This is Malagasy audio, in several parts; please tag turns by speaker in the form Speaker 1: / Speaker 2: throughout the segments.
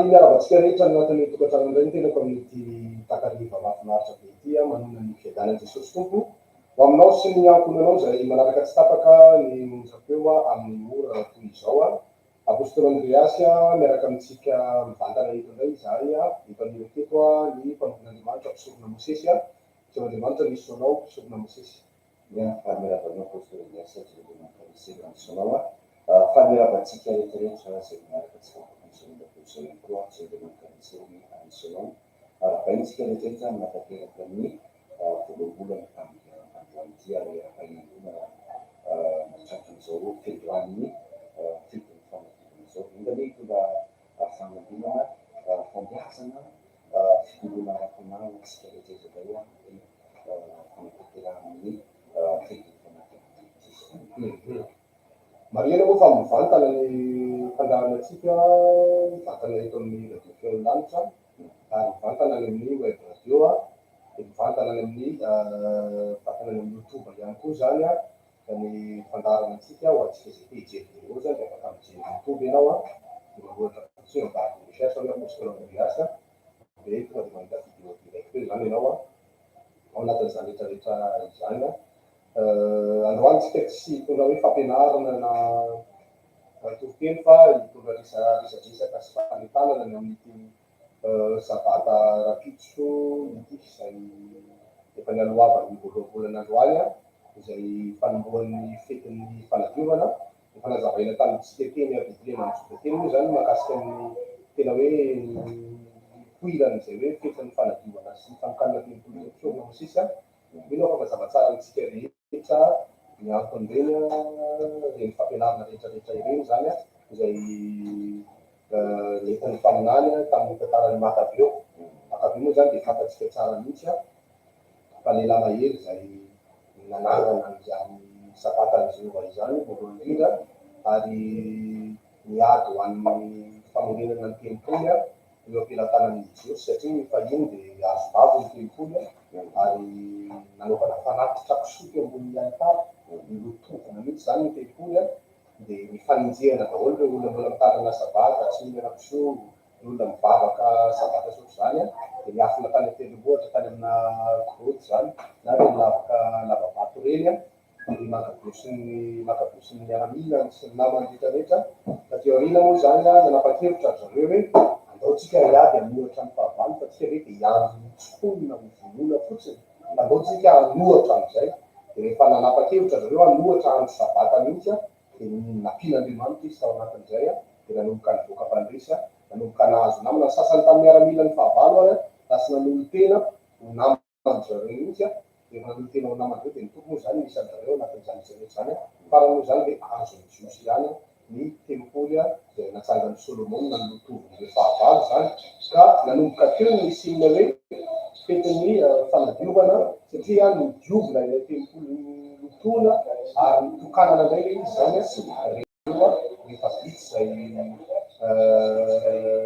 Speaker 1: Faly miaravatsika rehetra anatin'ny tokantrano iray ny tena community takariva mahafinaritra be ity manana ny fiadanan'i Jesosy Tompo ho aminao sy ny ankohonanao izay manaraka tsy tapaka ny monjam-peo amin'ny ora toy izao. Apôstôly Andreasy miaraka amintsika mivantana eto indray izahay efanio teto ny mpamon'Andriamanitra mpisorona Mosesy tsy Andriamanitra nisy sonao mpisorona Mosesy.
Speaker 2: Famiravanao apôstôly Andreasy tsy Andriamanitra famiravantsika rehetrarehetra izay miaraka antsika misy koa tsy Andriamanitra nisy sonao arahabaintsika rehetrarehetra manatanteraka ny voalohany tamin'ny androany ity ary arahabain'androna mahatratr'izao fedroan'ny fitony fanadinana izao indray mba fanadinana fambiazana fitolona ara-panahina antsika rehetrarehetra izay fanatanterahany fitony fanadinana.
Speaker 1: Mariana moa fa mivantana ny fandaharantsika mivantana eto amin'ny radio feo lanitra ary mivantana any amin'ny web radio mivantana any amin'ny vatana any amin'ny YouTube ihany koa zany ny fandaharantsika ho antsika izay hijery eo zany afaka mijery YouTube ianao ohatra fotsiny mivady recherche hoe apôstôly Andreasy dia tonga dia mahita vidéo direct hoe zany ianao ao anatin'izany rehetrarehetra izany. Androany tsika tsy hitondra hoe fampianarana na toriteny fa hitondra resadresaka sy fanitanana ny amin'ity sabata rapitso ity izay efa nialohavan'ny voalohan'ny androany izay fanombohan'ny fetin'ny fanadiovana fanazavaina tamintsika teny Biblia manjoka teny moa zany mahakasika amin'ny tena hoe poirana izay hoe fetin'ny fanadiovana sy famokanana tempoly mpisorona Mosesy ino fa mazava tsara amintsika rehetra ny anton'ireny reny fampianarana rehetrarehetra ireny zany izay nentin'ny mpaminany tamin'ny tantarany Makabeo. Makabeo moa zany dia fantatsika tsara mihitsy fa lehilahy mahery izay nanangana izany sabatan'i Jehova izany voalohany indrindra ary niady ho an'ny famorenana ny tempoly eo ampelantanan'i Jesosy satria fahiny dia azo vavo ny tempoly ary nanaovana fanatitra kisoty ambony altara nilotovana mihitsy zany ny tempoly dia nifaninjehana daholo ireo olona mbola mitanana sabata tsy mihinana kisoa ny olona mivavaka sabata sotra zany dia niafina tany an-tendrombohitra tany amina groty zany na reny lavabato reny Makabeo sy ny miaramila sy ny namany rehetrarehetra satria aoriana moa zany nanapa-kevitra zareo hoe andaotsika hiady amin'ny ohatra ny fahavalo fa tsika ve dia hiandro tsonina mivonoina fotsiny andaotsika hanohatra amin'izay dia rehefa nanapa-kevitra zareo hanohatra andro sabata mihitsy dia nampian'Andriamanitra izy tao anatin'izay dia nanomboka nivoaka mpandresy nanomboka nahazo namana ny sasany tamin'ny miaramila ny fahavalo lasa nanolo tena ho namany zareo mihitsy dia nanolo tena ho namany ireo dia ny tompo moa zany misy an'zareo anatin'izany rehetra farany moa zany dia azony Jiosy ihany ny tempoly izay natsangany Solomon nanolotoviny ilay fahavalo zany ka nanomboka teo ny simina hoe fetin'ny fanadiovana satria nidiovina ilay tempoly lotona ary nitokanana indray le izy zany rehefa vitsy izay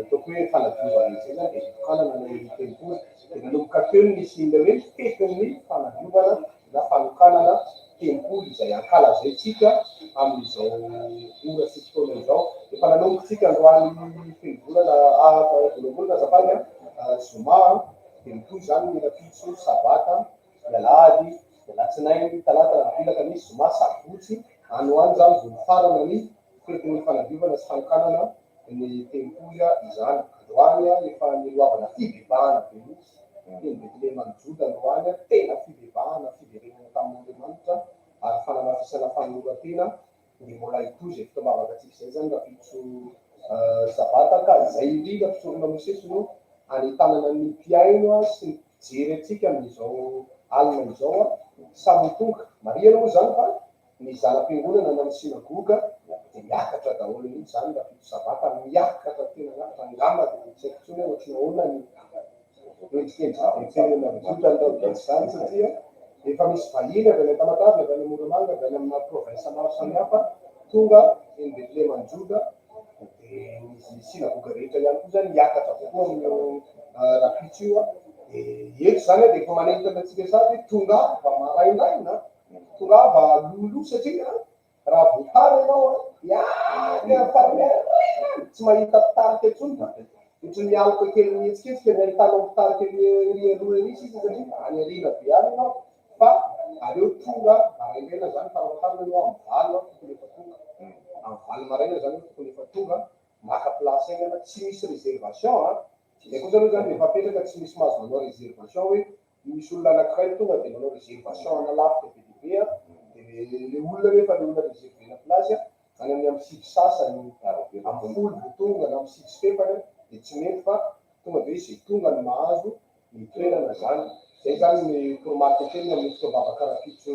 Speaker 1: ataoko hoe fanadiovana izay zany dia nitokanana ilay tempoly dia nanomboka teo ny simina hoe fetin'ny fanadiovana na fanokanana tempoly izay ankalazaintsika amin'izao ora sy fotoana izao efa nanombokatsika androany fenivolana voalohany azafady zoma dia mitoy zany ny rapitso sabata alahady alatsinainy talata rabilaka misy zoma sabotsy androany zany vao farana ny fetin'ny fanadiovana sy fanokanana ny tempoly izany androany efa niloavana fibebahana be mihitsy teny Betlehema ny Joda androany tena fibebahana fiverenana tamin'Andriamanitra ary fanamafisana fanolora-tena dia mbola itoy izay fotoam-bavaka atsika izay zany rapitso sabata ka izay indrindra mpisorona Mosesy no anitanana ny mpiaino sy ny mpijery atsika amin'izao alina izao samy tonga Mariana moa zany fa ny zanam-piangonana na ny sinagoga dia miakatra daholo mihitsy zany rapitso sabata miakatra tena miakatra angamba dia tsy haiko intsony ohatrany ahoana ny endrikendry zany satria efa misy vahiny avy any Tamatavy avy any Moramanga avy any amina province maro samihafa tonga eny Betlehema ny Joda dia ny sinagoga rehetra ihany koa zany miakatra kokoa amin'io rapitso io dia eto zany dia efa manentana antsika sady tonga va maraindraina tonga va lolo satria raha voatara ianao farany tsy mahita tarika intsony ohatry ny alika kely mihetsiketsika ny ahitanao mitarika ery aloha ery sisa satria any arina be any ianao fa aleo tonga maraindraina zany farafatarina anao amin'ny valo tokony efa tonga amin'ny valo maraina zany tokony efa tonga maka place egny ana tsy misy réservation a zay kosa aloha zany efa apetraka tsy misy mahazo manao réservation hoe misy olona anankiray tonga de manao réservation ana lavitra be dia be a de le olona rehefa le olona réservena place any amin'ny sivy sasany amin'ny folo vao tonga na amin'ny sivy sy fefany de tsy mety fa tonga de zay tonga ny mahazo ny toerana zany zay zany ny toromarika kely amin'ny fitaovava karapitso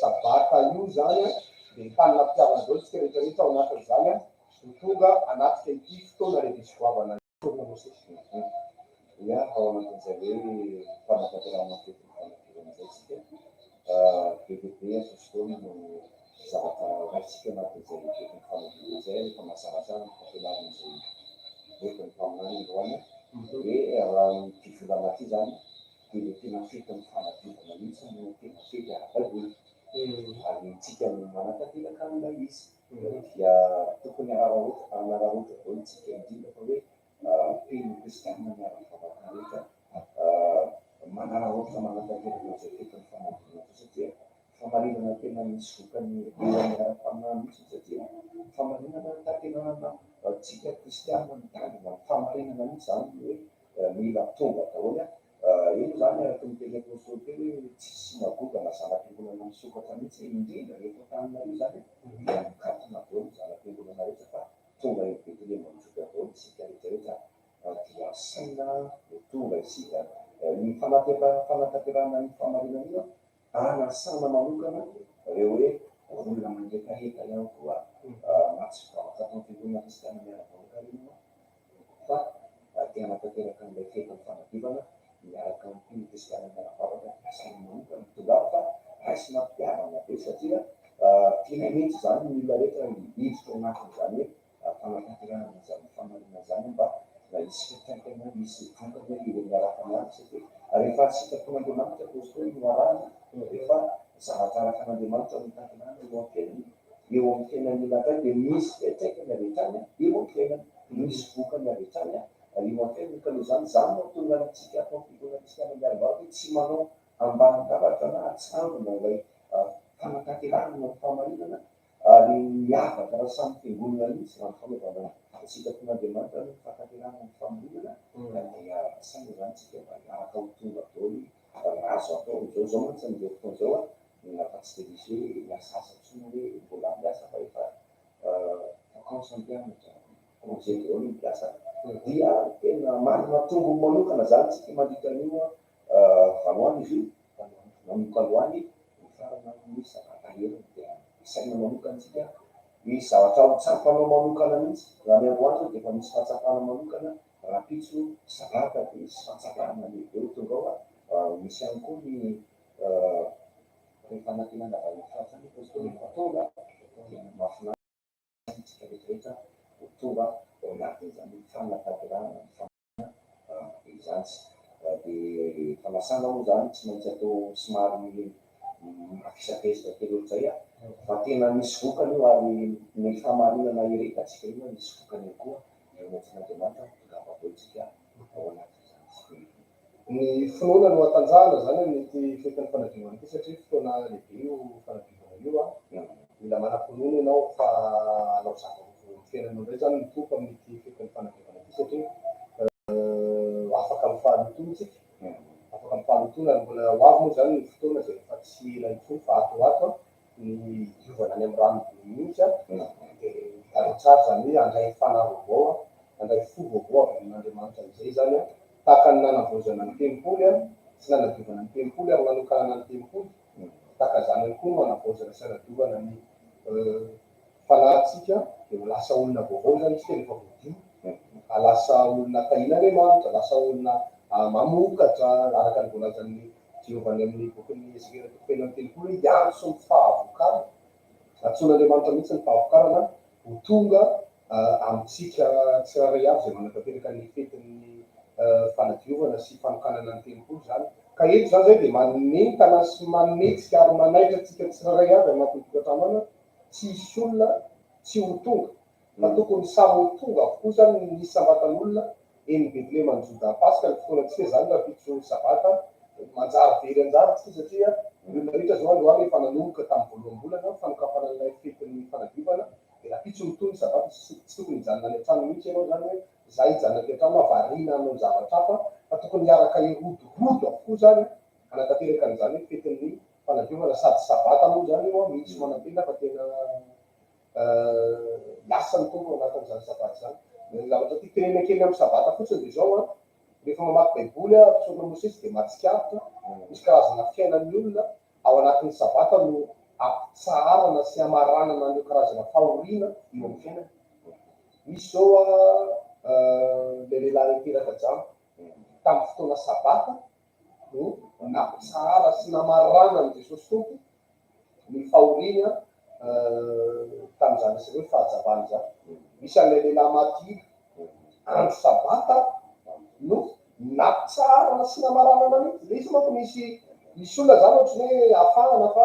Speaker 1: sabata io zany a de tany nampiavana daholo tsika rehetrarehetra ao anatin'izany a ny tonga anatika ity fotoana rehetra goavana
Speaker 2: ia ao anatin'izay hoe fanatanterahana fety fanakivana zay tsika bebe azo fotoana no zavatra raitsika anatin'izay fety fanakivana zay rehefa masarasara fampianarana zay entiny mpaminany androany hoe raha fivolana ty zany de le tena fetiny fanakivana mihitsy no tena fety ara-baiboly ary tsika no manantanteraka an'ilay izy dia tokony anaraotra daholo tsika indrindra fa hoe teny kristianina miara-mivavaka rehetra manaraotra manantanteraka zay fetiny fanakivana satria famarinana tena misy vokany eo miara-paminany mihitsy satria famarinana tanterahana tsika kristianina mitandrina famarinana mihitsy zany hoe mila tonga daholo io zany araka miteny apôstôly teny hoe tsy sinagoga na zanam-piangonana misokatra mihitsy indrindra rehefa tanina io zany dia mikatona daholo zanam-piangonana rehetra fa tonga eo betlehema mizoka daholo tsika rehetrarehetra dia saina ho tonga isika ny fanatanterahana ny famarinana io anasana manokana reo hoe olona mandrekaheta ihany koa matsy vavaka atao fiangonana kristiana miara-vahoaka reny fa tena natanteraka an'ilay fetiny fanakivana miaraka amin'ny kristiana miara-vavaka asaina manokana tongava fa raisy mampiavana be satria tena mihitsy zany ny olona rehetra miditra ao anatin'izany hoe fanatanterahana zany famarinana zany mba isy fitraikana misy vokany ire miara-panahy satria rehefa tsika ton'Andriamanitra apôstôly no arahana rehefa zavatra araka an'Andriamanitra no tanterahana eo am-piainana eo amin'ny fiainany olona de misy fiatraikany avetrany eo amin'ny fiainany misy vokany avetrany eo am-fiainany ka noho zany zany mahatonga antsika atao fiangonana kristiana miara-vavaka tsy manao ambanin-davatra na atsangona ilay fanatanterahana ny famarinana ary miavaka raha samy fiangonana mihitsy raha ny fanaovana tsika ton'Andriamanitra no fanatanterahana ny famarinana dia saina zany tsika mba hiaraka ho tonga daholo azo atao zao mantsy am'izao fotoana zao fa tsy de misy hoe miasasa tsony hoe mbola miasa fa efa vacances ampianatra congé daholo ny mpiasa dia tena manana tombony manokana zany tsika mandritra an'io vanoany izy io manomboka aloany ny farana misy zavatra heriny dia saina manokana tsika misy zavatra ho tsapanao manokana mihitsy raha ny androany zao de efa misy fahatsapana manokana rapitso zavatra de misy fahatsapana lehibe ho tonga ao misy ihany koa ny rehefa anatinana avy amin'ny fahatsany apôstôly efa tonga dia mahafinaritra tsika rehetrarehetra ho tonga ao anatin'izany fanatanterahana ny famarinana izany de fanasana moa zany tsy maintsy atao somary mafisapesitra kely ohatr'izay fa tena misy vokany io ary ny famarinana iretantsika io misy vokany koa eo anatin'Andriamanitra tongava daholo tsika ao anatin'izany
Speaker 1: ny finoana no atanjahana zany amin'ity fetiny fanadivana ity satria fotoana lehibe io fanadivana io mila manam-pinoana ianao fa anao zava-ny fiainanao ndray zany mitompo amin'ity fetiny fanadivana ity satria afaka mifahalotona tsika afaka mifahalotona ary mbola ho avy moa zany ny fotoana zay efa tsy ela intsony fa atoato ny diovana any amin'ny rano mihitsy de ary tsara zany hoe andray fanahy vaovao andray fo vaovao avy amin'Andriamanitra am'izay zany tahaka ny nanavozana ny tempoly sy nanadiovana ny tempoly ary nanokanana ny tempoly tahaka zany ihany koa no manavozana sy nanadiovana ny fanahintsika de ho lasa olona vaovao zany tsika rehefa voadio lasa olona tahin'Andriamanitra lasa olona mamokatra araka ny voalazan'ny Jehovah amin'ny bokin'ny Ezekela toko 4:30 ihany sy ny fahavokarana atson'Andriamanitra mihitsy ny fahavokarana ho tonga amintsika tsirairay avy zay manatanteraka ny fetin'ny fanadiovana sy fanokanana ny tempoly zany ka eto zany zay de manentana sy manetsika ary manaitra tsika tsirairay avy anatin'ny tokantrano ana tsy hisy olona tsy ho tonga fa tokony samy tonga avokoa zany nisy sambatan'olona eny Betlema ny Joda Pasika ny fotoana tsika zany raha fitso sabata manjary very anjara tsy satria ny olona rehetra zao androany efa nanomboka tamin'ny voalohambolana fanokafana an'ilay fetin'ny fanadiovana de raha fitso mitony ny sabata tsy tokony hijanona any an-trano mihitsy ianao zany hoe zay hijanona aty an-trano avarina anao zavatra hafa fa tokony hiaraka irodorodo avokoa zany hanatanteraka an'izany hoe fetin'ny fanadiovana sady sabata moa zany io mihitsy manam-pena fa tena lasany tompo anatin'izany sabata zany. Ny zavatra tiako tenena kely amin'ny sabata fotsiny de zao rehefa mamaky baiboly fisaorana Mosesy de mahatsikaritra misy karazana fiainan'ny olona ao anatin'ny sabata no ampitsarana sy amaranana an'io karazana fahoriana eo amin'ny fiainana. Misy zao le lehilahy teraka jano tamin'ny fotoana sabata no nampitsara sy namarana ny Jesosy tompo ny fahoriana tamin'izany resaka hoe fahajavany zany. Misy an'ilay lehilahy maty andro sabata no nampitsarana sy namaranana mihitsy. Le izy manko misy olona zany ohatrany hoe afahana fa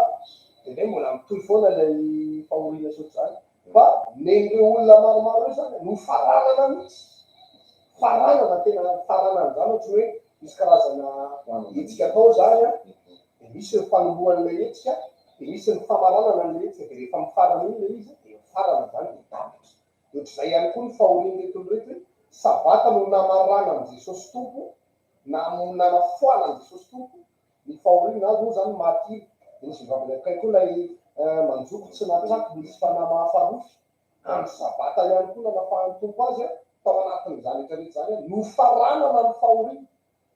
Speaker 1: de mbola mitohy foana ilay fahoriana sotra zany fa nen'ireo olona maromaro io zany no faranana mihitsy faranana tena faranana zany ohatrany hoe misy karazana hetsika atao zany de misy ny fanoloan'ilay hetsika de misy ny famaranana an'ilay hetsika de rehefa mifarana iny le izy de mifarana zany de tapitra. De ohatr'izay ihany koa ny fahoriana reto reto hoe sabata no namarana an' Jesosy tompo namafoana an' Jesosy tompo ny fahoriana azy moa zany maty. De misy vavaka akaiky koa lay manjoko tsy natraky misy fanamahafarofy andro sabata ihany koa namafahan'ny tompo azy tao anatin'izany rehetrarehetra zany no faranana ny fahoriana.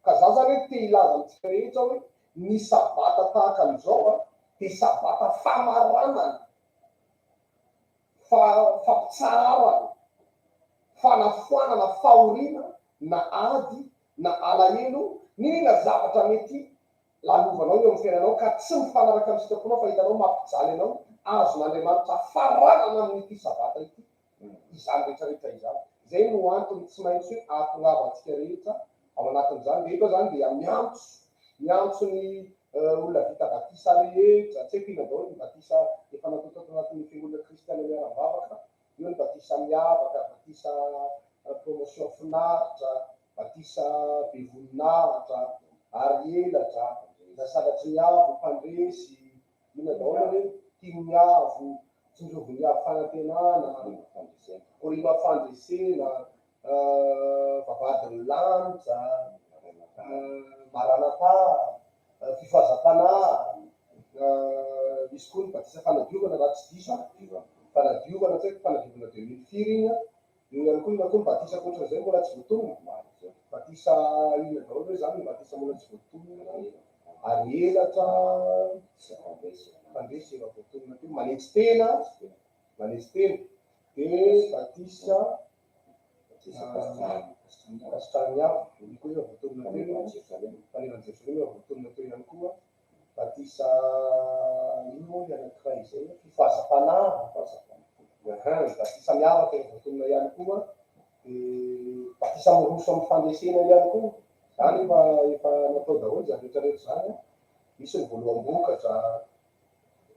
Speaker 1: Ka za zany hoe te hilaza amintsika rehetra hoe ny sabata tahaka an'izao de sabata famaranana fampitsarana fanafoanana fahoriana na ady na alahelo nina zavatra mety lalovanao eo amin'ny fiainanao ka tsy mifanaraka amin'ny sitraponao fa hitanao mampijaly anao azon'Andriamanitra faranana amin'ity sabata ity izany rehetrarehetra izany. Zay no antony tsy maintsy hoe ahatongavantsika rehetra ao anatin'izany. De eto zany dia miantso ny olona vita batisa rehetra tsy haiko inona daholo ny batisa efa natao anatin'ny fiangonana kristiana miara-bavaka io ny batisa miavaka batisa promotion finaritra batisa be voninahitra ary elatra na salatry miavo mpandresy inona daholo hoe tia miavo tsinjovo miavo fanantenana oriva fandresena vavadiny lanitra maranatà fifazam-panà misy koa ny batisa fanadiovana raha tsy diso fanadiovana tsy haiko fanadiovana 2004 iny eo ihany koa ina koa ny batisa koatran'izay mbola tsy voatonona batisa ina daholo hoe zany ny batisa mbola tsy voatonona ary elatra fandresy efa voatonona teo manetsy tena de batisa Castagnaro iny koa efa voatonona teo faneran Jerosalema efa voatonona teo ihany koa batisa ino moa ny anankiray izay fifazam-panà batisa miavaka efa voatonona ihany koa batisa miroso amin'ny fandresena ihany koa zany efa natao daholo zany rehetrarehetra zany misy ny voaloam-bokatra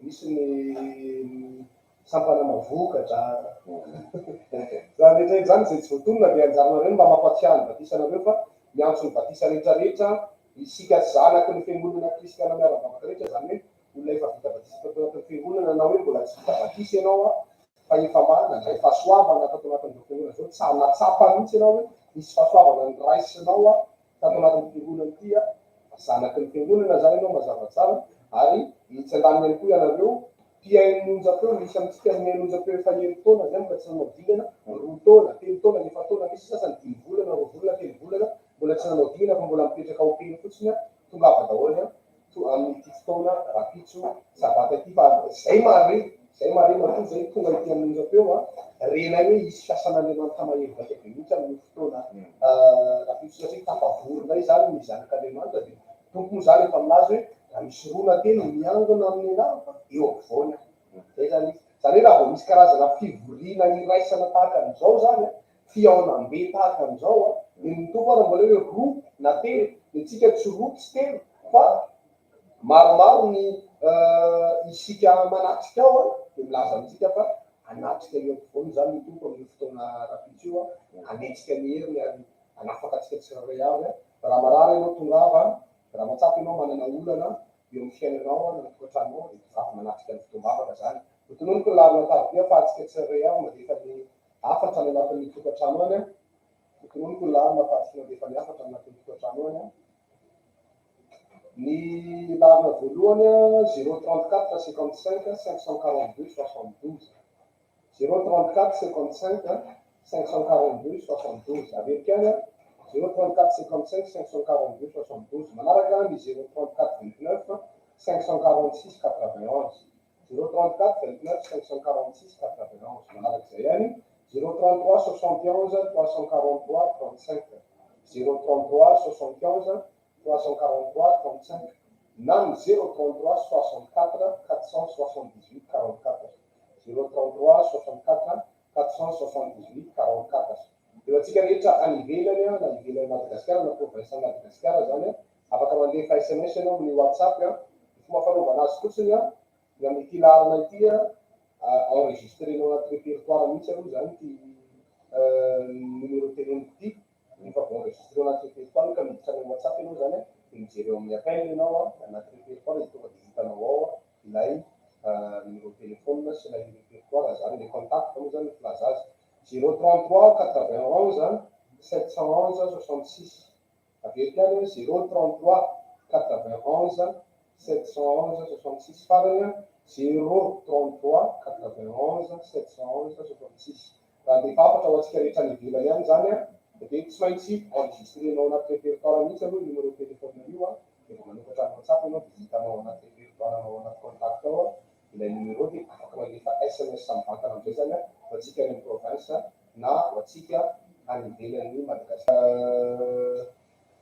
Speaker 1: misy ny sampana mavokatra zany rehetrarehetra zany zay tsy voatonona de anjaranareo mba mampatsiahany batisa anareo fa miantso ny batisa rehetrarehetra isika zanaky ny fiangonana kristiana miara-bavaka rehetra zany hoe olona efa vita batisa tao anatin'ny fiangonana na hoe mbola tsy vita batisa ianao fa efa mana zay fahasoavana tato anatin'izao fiangonana zao tsy hanatsapa mihitsy ianao hoe misy fahasoavana ny raisinao tato anatin'ny fiangonana ity zanaky ny fiangonana zany ianao mazava tsara ary tsy andaminy ihany koa ianareo mpiainonjapeo misy amintsika miainonjapeo efa herintaona zay mbola tsy nanao dingana roa taona telo taona efa taona misy sasany 10 volana roa volana telo volana mbola tsy nanao dingana fa mbola mipetraka ao teny fotsiny tongava daholo amin'ity fotoana rapitso sabata ity fa zay mare matoa zay tonga ity aminonjapeo renay hoe isy fiasan'Andriamanitra mahery vaika be mihitsy amin'ny fotoana rapitso satria tafavorinay zany mizanak'Andriamanitra de tompony zany efa aminazy hoe raha misy rona teny miangona amin'ny anara fa eo ampovoany zay zany hoe raha vao misy karazana fivoriana iraisana tahaka an'izao zany fiaonam-be tahaka an'izao de ny tompo ara mbola hoe roa na telo de tsika tsy roa tsy telo fa maromaro ny isika manatrika ao de milaza amitsika fa anatrika eo ampovoany zany ny tompo amin'ny fotoana rapitra io anetsika ny heriny ary anafaka atsika tsirairay avy raha marary ianao tongava raha matsapa ianao manana olana eo amin'ny fiainanao na tokantranonao dia zavy manatrika ny fotoam-bavaka zany otononiko ny larina tarobia fa atsika tsirairay avy mandefa ny afatra ny anatin'ny tokantrano any otononiko ny larina fa atsika mandefa ny afatra anatin'ny tokantrano any ny larina voalohany 034 55 542 72 034 55 542 72 avetkany 034 55 542 72 manaraka ny 034 29 546 91 034 29 546 91 manaraka izay any 033 71 343 35 033 71 343 35 na 033 64 478 44 033 64 478 44 eo atsika rehetra any ivelany na ivelany Madagasikara na province Madagasikara zany afaka mandefa SMS ianao amin'ny WhatsApp fomba fanaovana azy fotsiny ny amin'ity larina ity enregistrenao anaty répertoire mihitsy aloha zany ty numéro téléphonique ity rehefa voenregistrenao anaty répertoire ka miditra amin'ny WhatsApp ianao zany dia mijery eo amin'ny appel ianao anaty répertoire dia tonga dia hitanao ao ilay numéro téléphone sy ilay répertoire zany le contact moa zany filaza azy 033 91 711 66 avery any 033 91 711 66 farany 033 91 711 66 raha dia fafatra ho atsika rehetra ny ivelany any zany dia tsy maintsy enregistrenao anaty répertoire mihitsy aloha numéro téléphone io dia manokatra ny WhatsApp ianao dia hitanao anaty répertoire anao anaty contact ao ilay numéro dia afaka mandefa SMS mivantana amin'izay zany ho atsika any province na ho atsika any ivelan'ny Madagasikara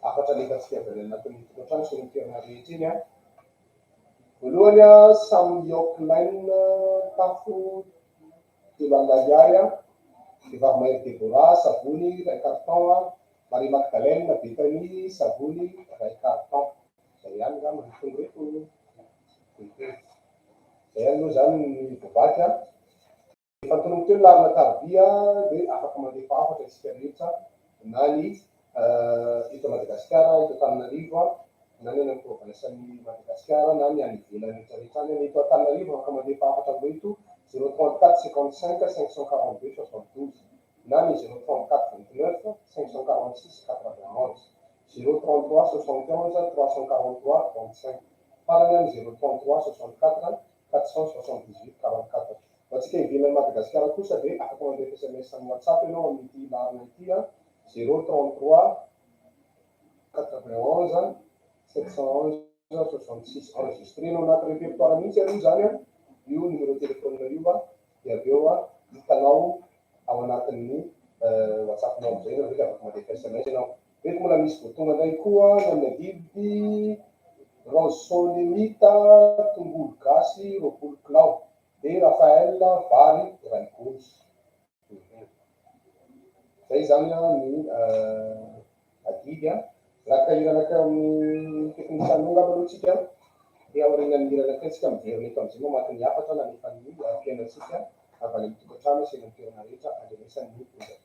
Speaker 1: afatra lefatsika avy any anatin'ny tokantrano sy ny toerana rehetra iny voalohany samy Yoklin tafo telo alariary vehivavy Mahery Debora savony ray carton Marie Magdalene Betany savony ray carton zay ihany zany manitony reto zay aloha zany ny vovaky fantonomy teo ny larina tarobia dia afaka mandefa afatra isika rehetra na ny eto Madagasikara eto Antananarivo na ny amin'ny province ny Madagasikara na ny any ivelany rehetrarehetra any eto Antananarivo afaka mandefa afatra amin'reto 034 55 542 72 na ny 034 29 546 91 033 71 343 35 farany any 033 64 478 44 ho atsika ivelany Madagasikara kosa dia afaka mandefa SMS amin'ny WhatsApp ianao amin'ity larina ity 033 91 711 66 enregistrenao anaty répertoire mihitsy aloha zany io numéro téléphone io dia avy eo hitanao ao anatin'ny WhatsApp nao amizay na dia afaka mandefa SMS ianao reto mbola misy voatonga indray koa na amin'ny adidy rosolemita tongolo gasy 20 kilao dia Rafael vary ray gôsy zay zany ny adidy raha kahiranakay amin'ny teknisianao ngamba aloha tsika dia aorianany hiranakay tsika mijery eto amin'izay mamatiny afatra na nefa ny fiainatsika avy any amin'ny tokantrano sy ny toerana rehetra andrenesan'ny projet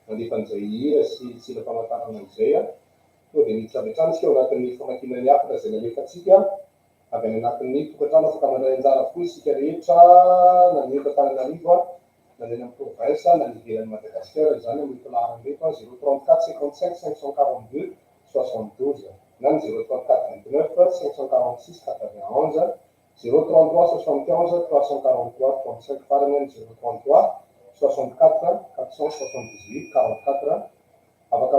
Speaker 1: Mandefan'izay hira sy tsila famantarana izay a, tonga dia mitrabetranisika ao anatin'ny famakiana ny hafatra izay nalefantsika avy any anatin'ny tokantrano afaka mandray anjara avokoa isika rehetra na ny eto Antananarivo a, na ny amin'ny province na ny ivelan'ny Madagasikara izany amin'ny filaharana eto 034 55 542 72 na ny 034 29 546 91 033 71 343 35 farany ny 033 64 478 44 afaka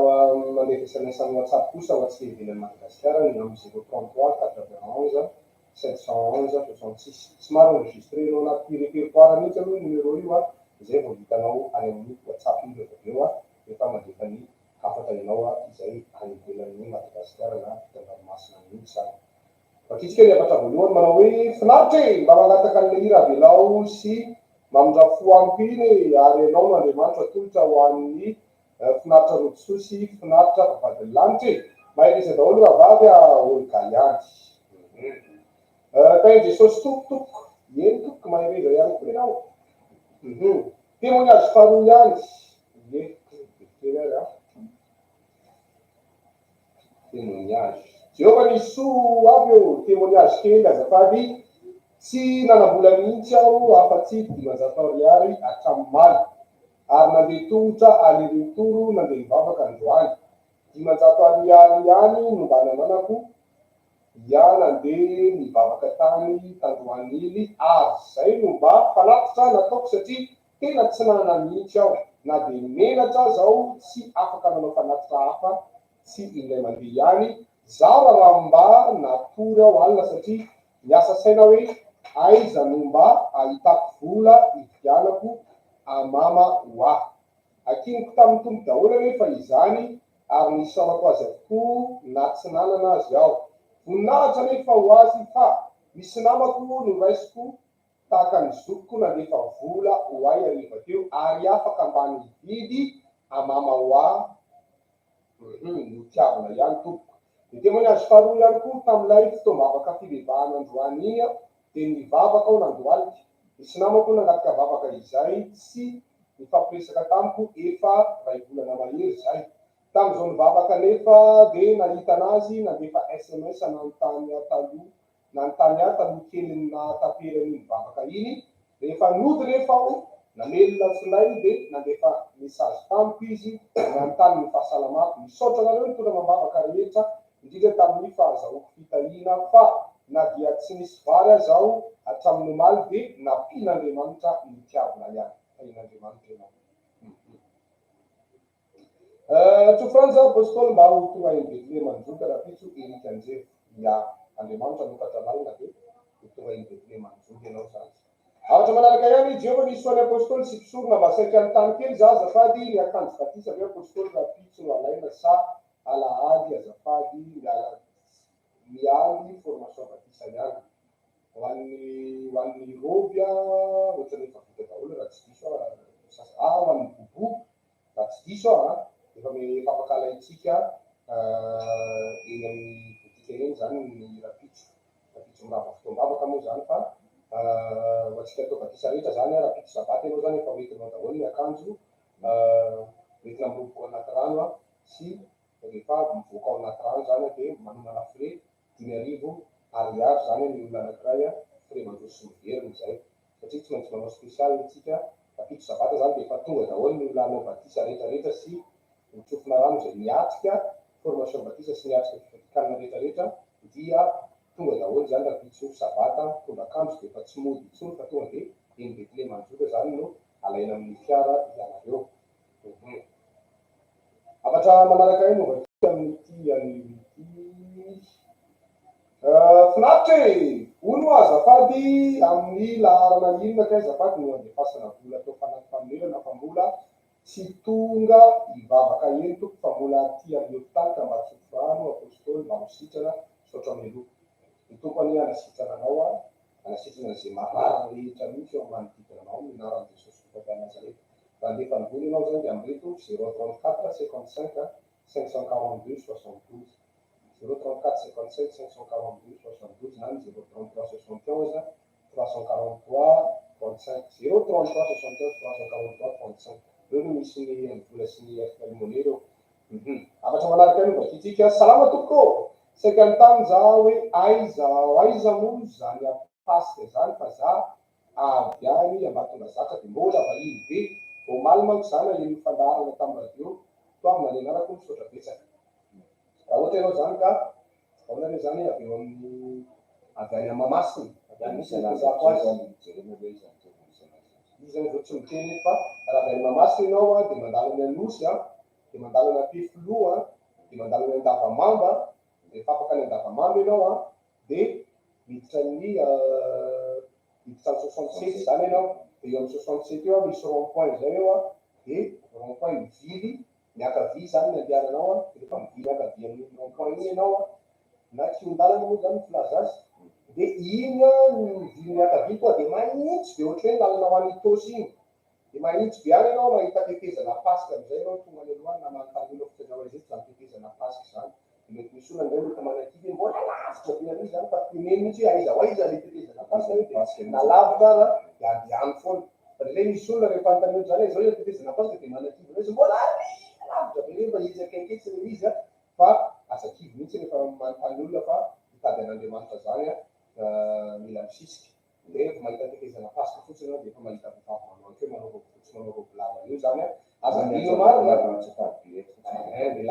Speaker 1: mandefa SMS-ny WhatsApp kosa ho antsika ivelan'ny Madagasikara ny amin'ny 033 91 711 66 somary enregistré eo anaty répertoire mihitsy aloha numéro io a izay vao hitanao any amin'ny WhatsApp io rehefa avy eo a rehefa mandefa ny hafatra ianao a izay any ivelan'ny Madagasikara na Toamasina mihitsy any. Fakitsika ny hafatra voalohany manao hoe finaritra mba mangataka an'ilay hira avelao sy mamindrafo amiko iny ary ianao no Andriamanitra tolotra ho an'ny finaritra rojoso sy finaritra vavady lanitra mahay izy daholo ravavy olga ihany. Tainy Jesosy tompoko eny tompoko mahay reza ihany koa ianao. Témoignage faharoa ihany témoignage Jehovah nisoa avy eo témoignage kely azafady tsy nanambola mihitsy aho afa-tsy 500 ariary hatramin'ny maly ary nandeha tongotra aller-retour nandeha mivavaka androany 500 ariary ihany no mba nananako ia nandeha mivavaka tany tandroan'ily ary zay no mba fanatitra nataoko satria tena tsy nana mihitsy aho na dia menatra zaho tsy afaka nanao fanatitra hafa tsy indray mandeha ihany zaho raha mba natory aho alina satria miasa saina hoe aiza no mba ahitako vola ividianako amama ho ahy akiniko tamin'ny tombo daholo anefa izany ary nisaorako azy avokoa na tsy nanana azy aho voninahitra anefa ho azy fa misy namako no raisiko tahaka ny zokiko nandefa vola ho ahy hariva teo ary afaka mba nividy amama ho ahy no tiavana ihany tompoko. Ny témoignage faharoa ihany koa tamin'ilay fotoam-bavaka fivavahana androany iny a dia nivavaka aho nandohalika misy namako nangataka vavaka izay tsy nifampiresaka tamiko efa ray volana mahery zay tamin'izao nivavaka nefa dia nahita anazy nandefa SMS nanontany aho taloha kely nataperany nivavaka iny rehefa nody nefa aho namelona finay dia nandefa message tamiko izy nanontany ny fahasalamako misaotra anareo ny tona mambavaka rehetra indrindra tamin'ny fahazahoako fitahina fa na dia tsy nisy vary aho zaho hatramin'ny maly dia nampian'Andriamanitra nitiavana ihany tain'Andriamanitra ianao. Tsofranza apôstôly mba ho tonga eny Betlehema nijoka raha pitso Erika Anjeva ia Andriamanitra nokatra lalina dia ho tonga eny Betlehema nijoka ianao zany. Ahatra manaraka ihany Jehovah nisoany apôstôly sy mpisorona mba saika ny tany kely za azafady ny akanjo batisa avy apôstôly raha pitso no alaina sa alahady azafady mialy formation batisa ihany ho an'ny roby a ohatrany efa vita daholo raha tsy diso ho an'ny bobo raha tsy diso efa afaka alaitsika eny amin'ny botika eny zany ny rapitso mirava fotoam-bavaka moa zany fa ho antsika atao batisa rehetra zany raha pitso sabaty ianao zany efa hoentinao daholo ny akanjo entina miroboko ao anaty rano sy rehefa mivoaka ao anaty rano zany dia manomana frais 5,000 ariary zany ny olona anankiray frais mandroso sy miveriny zay satria tsy maintsy manao spécial itsika rapitso sabata zany dia efa tonga daholo ny olona anao batisa rehetrarehetra sy mitsofina rano zay miatrika formation batisa sy miatrika fifatikana rehetrarehetra dia tonga daholo zany rapitso sabata tonga akanjo dia efa tsy mody intsony fa tonga dia eny Betlehema nijoka zany no alaina amin'ny fiara ianareo. Afatra manaraka iny ovatsika amin'ity finaritra ono azafady amin'ny laharana inona kay azafady no andefasana vola atao fanahy famonelana fa mbola tsy tonga hivavaka eny toko fa mbola aty amin'ny hopitaly ka mba tsofo rano apôstôly mba hositrana saotra meloko ny tompony anasitrana anao anasitrana zay marary rehetra mihitsy eo manodidina anao minaran'i Jesosy Kristo Nazareta raha andefa ny vola ianao zany dia amreto 034 55 542 72 034 55 542 72 na ny 033 71 343 35 033 63 43 35 reo no misy ny vola sy ny monnaie reo. Afatra manaraka io vakitsika salama tokoa saika ny tany za hoe aiza moa zany apaska zany fa za avy any ambatonga zatra de mbola vahiny be omaly manko zany eny fandarana tamin'ny radio to avy nany anarako misaotra betsaka raha ohatra ianao zany ka aonareo zany avy eo amin'ny avy any Mahamasina
Speaker 2: misy anazako azy jerena hoe izy
Speaker 1: zany vao tsy miteny fa raha avy any Mahamasina ianao de mandalo any Anosy de mandalo any Ampifilo de mandalo any Andavamamba de fapaka any Andavamamba ianao de miditra ny 67 zany ianao de eo amin'ny 67 eo misy rond-point zay eo de rond-point mivily miakavy zany ny andiananao de rehefa mivily akavy amin'ny rond-point iny ianao na kiondalana moa zany filaza azy de iny mivily miakavy koa de mahitsy be ohatra hoe lalana ho an'ny Tosy iny de mahitsy be any ianao mahita tetezana Pasika amizay ianao tonga any aloha na manontany fiteny izy zany tetezana Pasika zany mety misy olona ndray manakivy mbola lavitra be any zany fa pineny mihitsy aiza le tetezana Pasika de na lavitra de andiany foana fa le misy olona rehefa antany zany zao le tetezana Pasika de manakivy izy mbola lavitra be rehefa izy akaiketsy izy fa azakivy mihitsy rehefa manontany olona fa hitady an'Andriamanitra zany mila misisiky de rehefa mahita tetezana Pasika fotsiny de efa mahita vehivavy manao fotsy manao robe lava io zany aza dino marina de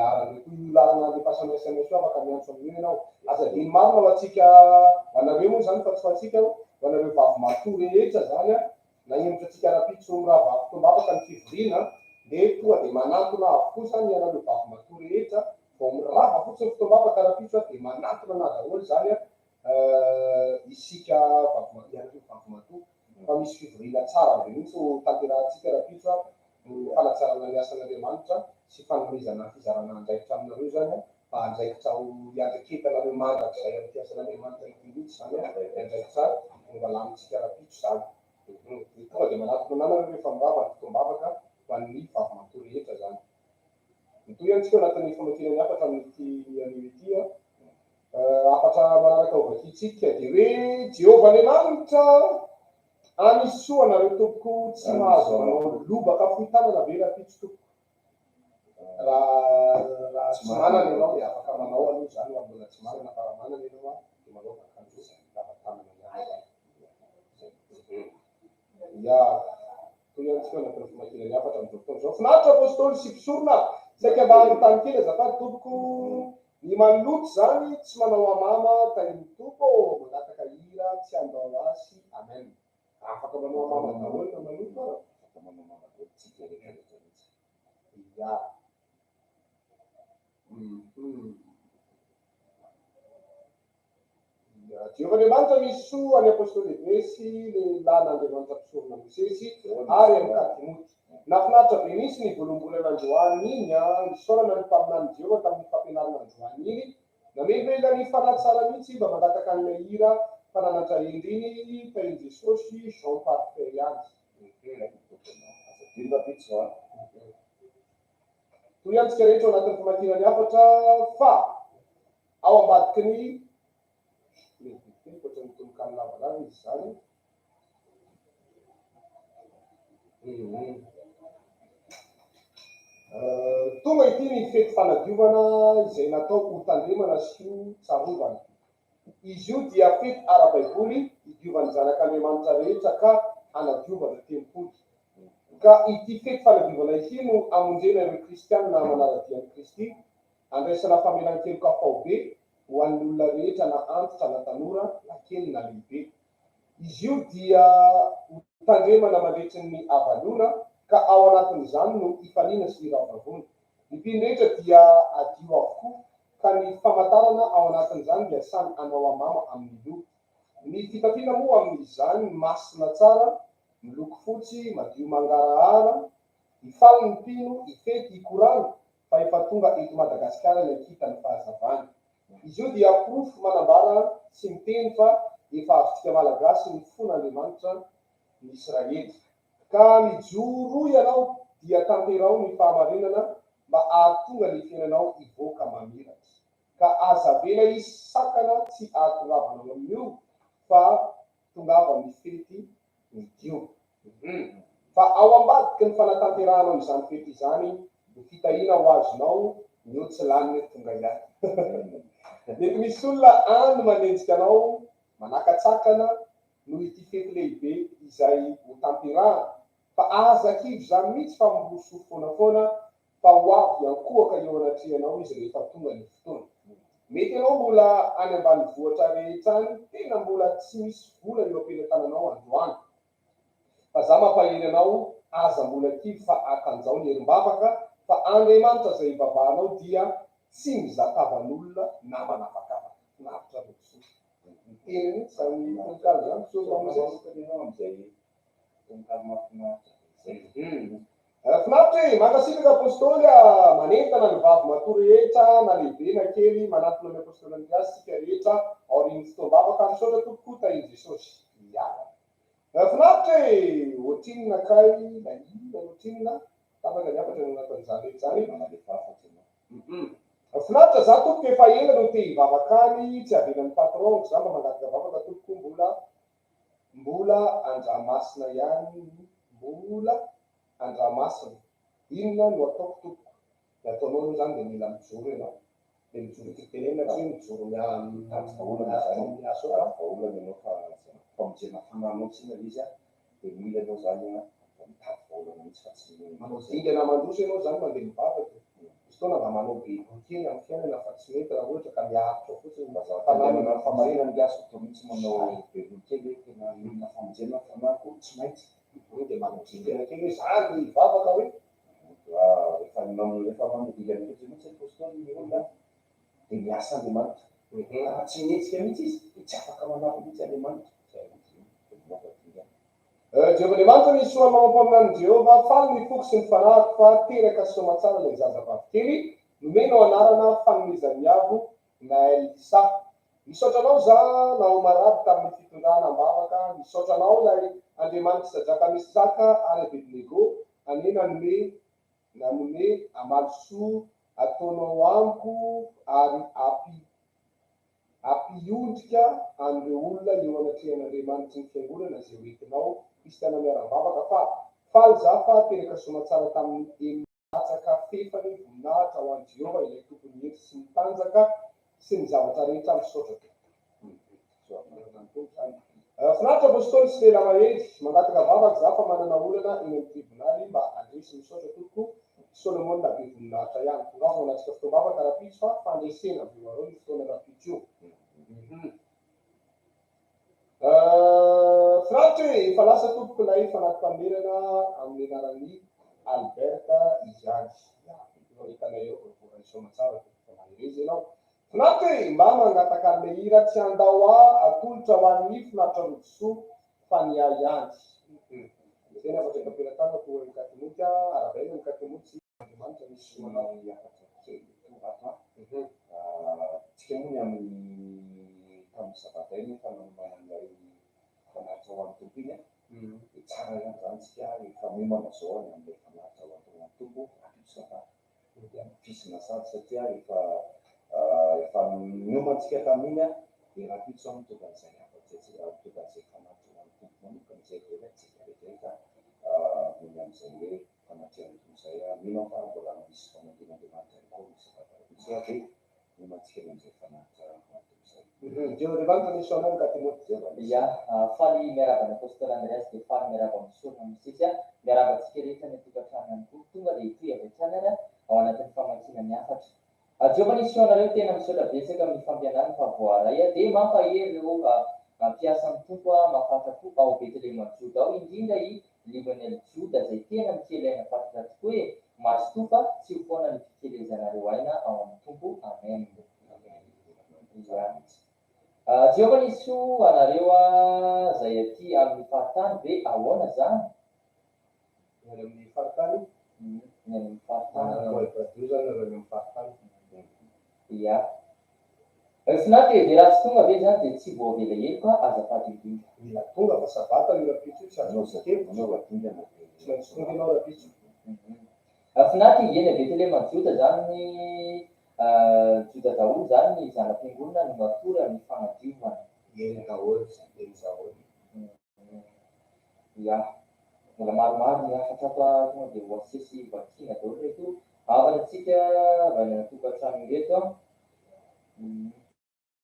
Speaker 1: larana andefasana SMS afaka miantso amin'io ianao aza dino marina ho atsika anareo moa zany fa tsy fatsika ho anareo vavy matoa rehetra zany na hemitra atsika rapitso raha vakotombavaka ny fivoriana de tonga de manantona avokoa zany ianareo vavy matoa rehetra vao mirava fotsiny fitombavaka rapitso de manantona na daholo zany isika ianareo vavy matoa fa misy fivoriana tsara be mihitsy ho tanterahantsika rapitso fanatsarana ny asan'Andriamanitra sy fanomezana fizarana andraikitra aminareo zany fa andraikitra ho iandreketanareo mandrak'izay amin'ny asan'Andriamanitra mihitsy zany andraikitra tonga lamitsika rapitso zany tonga de manatona nanareo rehefa mirava ny fitombavaka ho an'ny vavy matoa rehetra zany mitoy antsika anatin'ny famakinany afatra amin'ity an'ity afatra manaraka ovakitsika de hoe Jehovah-Andriamanitra anisoa anareo tompoko tsy mahazo manao lobaka fohitanana be rapitso tompoko raha tsy manana ianao de afaka manao aloha zany mbola tsy manana fa raha manana ianao de manao akanjo lava tanana ya toy antsika anatin'ny famakinany afatra amin'izao fotoana zao finaritra apôstôly sy mpisorona saika mba anontany kely azafady tompoko ny manoloto zany tsy manao amama tain'ny tompo mangataka hira tsy andao asy amen afaka manao amama daholo na maloto afaka manao amama daholo tsika rehetra ya Jehovah-Andriamanitra misy soa any apôstôly Efesy lehilahy n'Andriamanitra mpisorona Mosesy ary amin'ny Timoty nafinaritra be misy ny volombolana androany iny nisaorana ny mpaminany Jehovah tamin'ny fampianarana androany iny namevela ny fanatsara mihitsy mba mangataka an'ilay hira fananatra endriny tainy Jesosy Jean parfait ihany toy antsika rehetra ao anatin'ny famakinany afatra fa ao ambadiky ny ohatrany tomokany lavalava izy zany tonga ity ny fety fanadiovana izay natao ho tandremana sy ho tsarovana izy io dia fety ara-baiboly idiovan'ny zanak'Andriamanitra rehetra ka hanadiovana tempolo ka ity fety fanadiovana ity no amonjena ireo kristianina manara-dian'i Kristy andraisana famelan-kelo kafao be ho an'ny olona rehetra na antitra na tanora na kely na lehibe izy io dia tandremana mandritry ny avalona ka ao anatin'izany no ifanina sy iravavony ny mpinrehetra dia adio avokoa ka ny famantarana ao anatin'izany dia samy anao amama amin'ny loko ny fitafiana moa amin'izany masina tsara miloko fotsy madio mangarahara ifaly ny mpino ifety ikorana fa efa tonga eto Madagasikara ny akitany fahazavany izy io dia profo manambara sy miteny fa efa azotsika malagasy ny fon'Andriamanitra ny Israely ka mijoro ianao dia tanterao ny fahamarinana mba ahatonga ny fiainanao ivoaka mamiratra ka azavela isakana tsy ahatoravanao amin'io fa tongava ny fety io. Fa ao ambadiky ny fanatanteranao izany fety izany, ny fitahina ho azonao ny tsy lany mety tonga ihany. Mety misy olona any manenjika anao manakatsakana no ity fety lehibe izay ho tanterahana. Fa aza kivy zany mihitsy fa miroso foanafoana fa ho avy ankohaka eo anatrianao izy rehefa tonga ny fotoana. Mety ianao mbola any ambanivohitra rehetra any, tena mbola tsy misy vola eo am-pelatananao androany. Fa za mampahery anao, aza mbola kivy fa akan'izao ny herim-bavaka, fa Andriamanitra zay ivavahanao dia tsy mizakavan'olona namana avakavaka. Navitra lokoso. Ny tenany samy tononkalo zany, so
Speaker 2: amizay tononkalo mahafinaritra.
Speaker 1: Finaritra e, mankasitraka apôstôly manentana ny vavy matoa rehetra na lehibe na kely manatona amin'ny apôstôly Andriasy sika rehetra aorian'ny fotoam-bavaka misaotra tokoa tahin Jesosy. Finaritra e, ohatrinonakay na ina ohatrinona tapaka niafatra no natan'izany rehetra zany finaritra za tompoko efa ela no te hivavakany tsy avenan'ny patron za mba mangatika vavaka tompoko mbola Andramasina ihany mbola Andramasina inona no ataoko tompoko ataonao io zany de mila mijoro ianao de mijoro titenena tsy mijoro
Speaker 2: miasolona fa mijena fananao tsina izy a de mila anao zany a mitady vaolana mihitsy fa tsy
Speaker 1: manao dingana mandroso ianao zany mandeha mivavaka izy fotoana mba manao be bokeny amin'ny fiainana fa tsy mety raha ohatra ka miaritra fotsiny mba
Speaker 2: fananana famarina ny aso to mihitsy manao be bokely tena milina famijena fanako tsy maintsy
Speaker 1: de manao dingana kely hoe zany mivavaka hoe
Speaker 2: efa manodingana kely mihitsy apôstôly ny olona de miasa Andriamanitra tsy mihetsika mihitsy izy de tsy afaka manafo mihitsy Andriamanitra.
Speaker 1: Jehovah-Andriamanitra ny soanao ampaminany Jehovah faly ny foko sy ny fanahiko fa teraka somatsara ilay zazavavy kely nomenao anarana fanomezan'ny avo na Elisa. Misaotranao za nao marady tamin'ny fitondrana ambavaka, misaotranao ilay Andriamanitra zaka misy zaka ary Abednego anena nanome amalosoa ataonao amiko ary ampiontrika amin'ireo olona eo anatrehan'Andriamanitra ny fiangonana zay hoentinao isy tena miara-bavaka fa faly za fa teraka somatsara tamin'ny eminatsaka fefany voninahitra ho an'i Jehovah ilay tompony hery sy ny tanjaka sy ny zavatra rehetra misaotra finaritra apôstôly sy tena mahery mangataka vavaka za fa manana olana eny amin'ny tribonaly mba andresy misaotra tompoko Solomon be voninahitra ihany ngavo anatrika fotoam-bavaka rapitso fa fandresena voareo ny fotoana rapitso io. Finaritra hoe efa lasa tompoko ilay fanatim-pamerana amin'ny anaran'ny Alberta Iziady. Hitanay eo voavorany somatsara mahery ianao. Finaritra hoe mba mangataka an'ilay hira tsy andao atolotra ho an'ny finaritra rojosoa fa ny ihany. Tena afatra ekapelatana toa mikatimoty arabaina mikatimoty Andriamanitra misy soanao
Speaker 2: Afatra kely tovata tsika moa ny amin'ny tamin'ny sabata iny fananomana ilay fanaritra ho an'ny tompo iny de tsara ihany zany tsika efa miomana zao any amin'ilay fanaritra ho an'ny tompo apisaka de ampisina sady satria efa miomantsika tamin'iny a de rapitso any tokan'izay afatsy tokan'izay fanaritra ho an'ny tompo manokan'izay velatsika rehetrarehetra miny am'izay hoe fanatrehan'ny tompo zay mino fa mbola misy fananten'Andriamanitra koa misy vatarapitso de miomantsika amin'izay fanaritra ho an'ny tompo zay.
Speaker 1: Jehovah-Andriamanitra ny soanao mikatimoty
Speaker 3: Ya, faly miaraba ny apôstôly Andreas de faly miaraba misaona misitsy miarabantsika rehetra ny tokantrano ihany koa tonga de ity avy hatrany ao anatin'ny famakiana miafatra. Jehovah nisy soanareo tena misaotra betsaka amin'ny fampianarana fa voaray de mampahery ireo mampiasa amin'ny tompo mahafantatra koa ao Betlehema Joda ao indrindra i Lionel Joda zay tena mikelaina fantatra tokoa hoe masotofa tsy ho foana ny fikelezanareo aina ao amin'ny tompo amen. Jehovah nisy soa anareo zay aty amin'ny fahatany be ahoana zany?
Speaker 1: Ny amin'ny fahatany?
Speaker 3: Ny amin'ny fahatany.
Speaker 1: Zany amin'ny fahatany.
Speaker 3: Ya. Finaritra de raha tsy tonga be zany de tsy voavela hely fa azafady indrindra.
Speaker 1: Mila tonga fa sabata ny rapitso tsy azonao sakely
Speaker 2: anao vatongana
Speaker 1: tsy maintsy tonga ianao rapitso.
Speaker 3: Finaritra eny Betlehema Joda zany Joda daholo zany ny zanam-piangonana no matory amin'ny fanadiovana.
Speaker 1: Eny daholo eny daholo.
Speaker 3: Ia, mbola maromaro ny asa tsapa tonga dia ho asesy vakiana daholo reto avalantsika valina tokantrano ireto.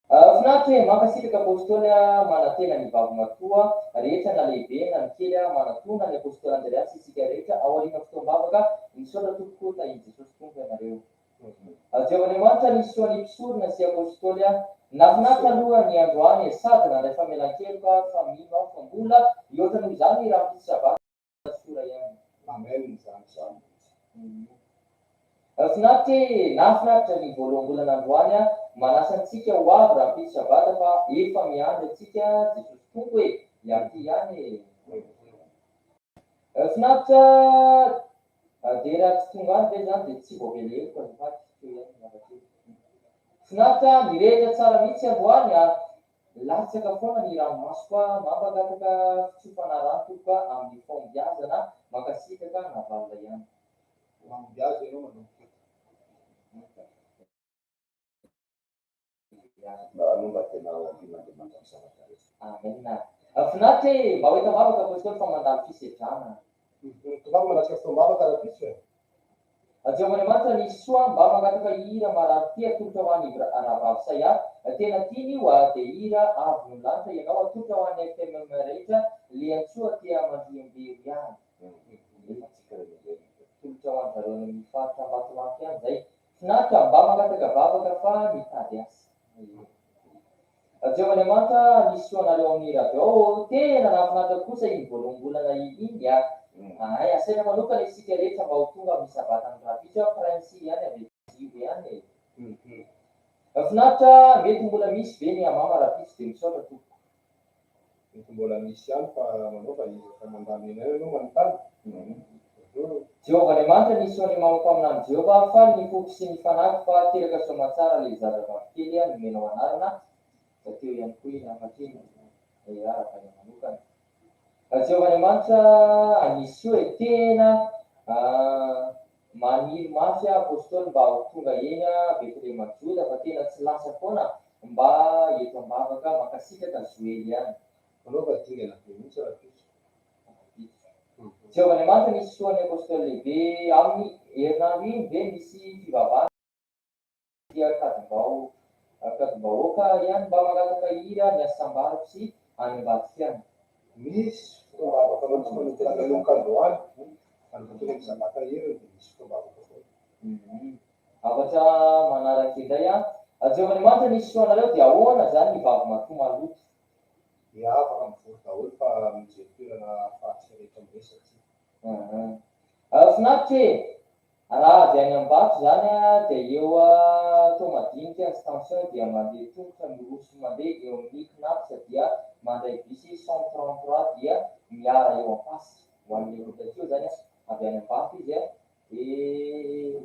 Speaker 3: Finaritra hoe mankasitraka apôstôly manantena ny vavy matoa rehetra na lehibe na ny kely manatona ny apôstôly Andreasy isika rehetra ao aoriana fotoam-bavaka misaotra tokoa tahiny Jesosy tompo ianareo. Jehovah-Andriamanitra nisy soany mpisorona sy apôstôly nafinaritra aloha ny androany sady nandray famelan-keloka fa mino aho fa mbola mihoatra noho izany raha misy sabata sora ihany.
Speaker 1: Amen zany.
Speaker 3: Finaritra nafinaritra ny voaloham-bolan'androany manasa antsika ho avy raha misy sabata fa efa miandry antsika Jesosy tompo hoe iaty ihany. Finaritra dia raha tsy tonga any ve zany dia tsy voaveleloko azafady teo ihany miavakely. Finaritra mirehitra tsara mihitsy androany latsaka foana ny ranomaso koa mampagataka fitsofana rano tokoa amin'ny fombiazana mankasitraka navalona ihany.
Speaker 1: Mambiazy ianao manomboka.
Speaker 2: Mba tena ohavin'Andriamanitra ny zavatra rehetra.
Speaker 3: Amen. Finaritra mba hoeto mavaka apôstôly fa mandalo fisedrana.
Speaker 1: Tonga manasika fotoam-bavaka raha pisy e.
Speaker 3: Jehovah-Andriamanitra nisy soa mba mangataka hira marary atolotra ho an'ny rahavavy Saia tena tiany io dia hira avy ny lanitra ianao atolotra ho an'ny FMM rehetra le antsoa tia mandriam-bery ihany. Tolotra ho an'ny zareo amin'ny faritra Ambatolampy ihany zay. Finaritra mba mangataka vavaka fa mitady asa. Jehovah-Andriamanitra nisy soanareo amin'ny radio ao tena nafinaritra kosa iny voaloham-bolana iny ay asaina manokana isika rehetra mba ho tonga amin'ny sabata amin'ny raha pisy prince ihany avy jivo ihany. Finaritra mety mbola misy ve ny amama raha pisy dia misaotra tompo.
Speaker 1: Mety mbola misy ihany fa manaova izy efa mandamy anay ianao manontany.
Speaker 3: Jehovah-Andriamanitra nisy soany mama mpaminany Jehovah fa ny foko sy ny fanahy fa teraka soamantsara le zazavavy kely nomenao anarana da teo ihany koa iny amakeny araka ny manokana. Jehovah-Andriamanitra anisy hoe tena maniry mafy apôstôly mba ho tonga eny Betlehema Joda fa tena tsy lasa foana mba eto am-bavaka mankasitraka Joely ihany.
Speaker 1: Manaova dingana be mihitsy raha pisy.
Speaker 3: Jehovah-Andriamanitra nisy soany apôstôly lehibe amin'ny herinandro iny ve misy fivavahana kadimbahoaka ihany mba mangataka hira ny asam-baroko sy any ambadika any.
Speaker 1: Misy fotoam-bavaka mantsy manomboka nanomboka androany manomboka eny sabata heriny dia misy fotoam-bavaka foana.
Speaker 3: Afatra manaraka indray Jehovah-Andriamanitra nisy soanareo dia ahoana zany ny vavy matoa maloto.
Speaker 1: Dia afaka mivory daholo fa mijery toerana fahatsy rehetra miresaky.
Speaker 3: Finaritra raha avy any am-bato zany dia eo tao madinika ny station dia mandeha tongotra miroso mandeha eo amin'ny knapsa dia mandray bisy 133 dia miara eo am-pasy ho an'ilay rotatio zany avy any am-bato izy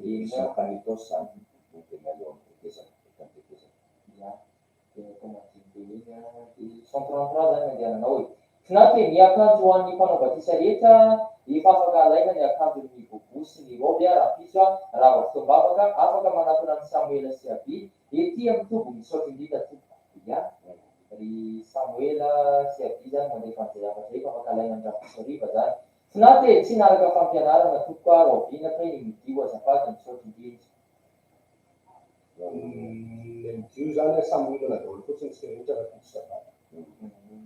Speaker 2: Isang kanito sa Montenegro Tetesa.
Speaker 3: Zany mandehananao. Finaritra miakanjo ho an'ny mpanao-batisa rehetra efa afaka alaina ny akanjon'ny bobo sy ny roby raha pisy raha fotoam-bavaka afaka manatona ny Samuela sy Aby ety amin'ny tobo misaotra indrindra tompo. Ry Samuela sy Aby zany mandeha fanjayavatra efa afaka alaina ny rapisariva zany. Finaritra tsy naraka fampianarana tompo robiana fa iny midio azafady misaotra indrindra.
Speaker 1: Io zany samy olona daholo fotsiny tsy rehetra raha pisy sabata.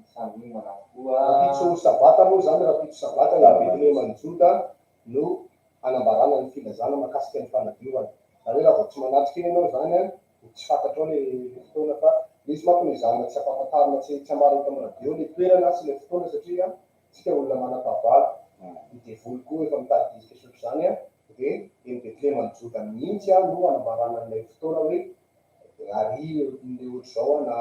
Speaker 3: Samy manavoa.
Speaker 1: Rapitso sabata moa zany rapitso sabata na Betlehema Joda no hanambarana ny filazana mahakasika ny fanadiovana. Zany raha vao tsy manatrika iny ianao zany tsy fantatra ao le fotoana fa misy manko ny zanona tsy ampahafantarina tsy ambara eto amin'ny radio le toerana sy le fotoana satria tsika olona manam-pahavalo. Ny devoly koa efa mitady dizika zany dia eny Betlehema Joda mihitsy no hanambarana an'ilay fotoana hoe ary le ohatr'izao na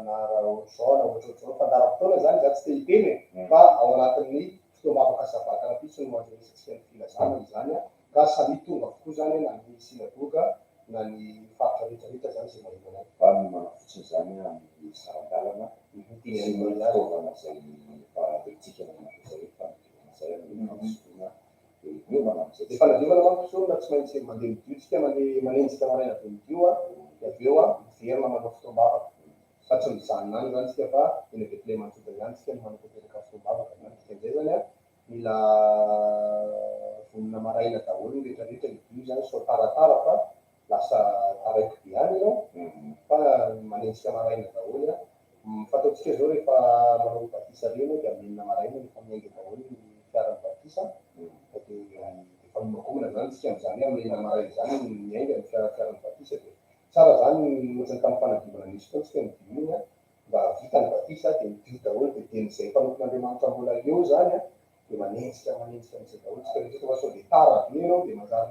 Speaker 1: raha ohatr'izao na ohatr'ohatr'izao fandaharam-potoana zany za tsy te hiteny fa ao anatin'ny fotoam-bavaka sabata rapisy no mahazo resatsika ny filazana izany ka samy tonga avokoa zany na ny sinagoga na ny faritra rehetrarehetra zany zay mahita
Speaker 2: Fa ny manafotsiny zany amin'ny saran-dalana sy ny fitaovana zay efa antsika nanampiasa rehefa zay amin'ny fampisoana dia io manampiasa.
Speaker 1: dia fanadiovana mampisorona tsy maintsy mandeha midio tsika manenjika maraina be midio dia avy eo miverina manao fotoam-bavaka. fa tsy mijanona any zany tsika fa eny Betlehemantsota zany tsika no manatanteraka fitombavaka zany tsika zay zany a mila vonona maraina daholo ny rehetrarehetra io zany so taratara fa lasa taraiky be any ianao fa manenjika maraina daholo a fataontsika zao rehefa manao batisa reny dia amin'inona maraina rehefa miainga daholo ny fiaran'ny batisa dia efa mimakomana zany tsika amin'izany amin'inona maraina zany miainga ny fiaran'ny batisa dia tsara zany ohatrany tamin'ny fanadivana nisy foana tsika midimy a mba vita ny batisa dia midio daholo dia dian'izay mpanokon'Andriamanitra mbola eo zany a dia manenjika amin'izay daholo tsika rehetra fa sao dia tara be ianao dia manjary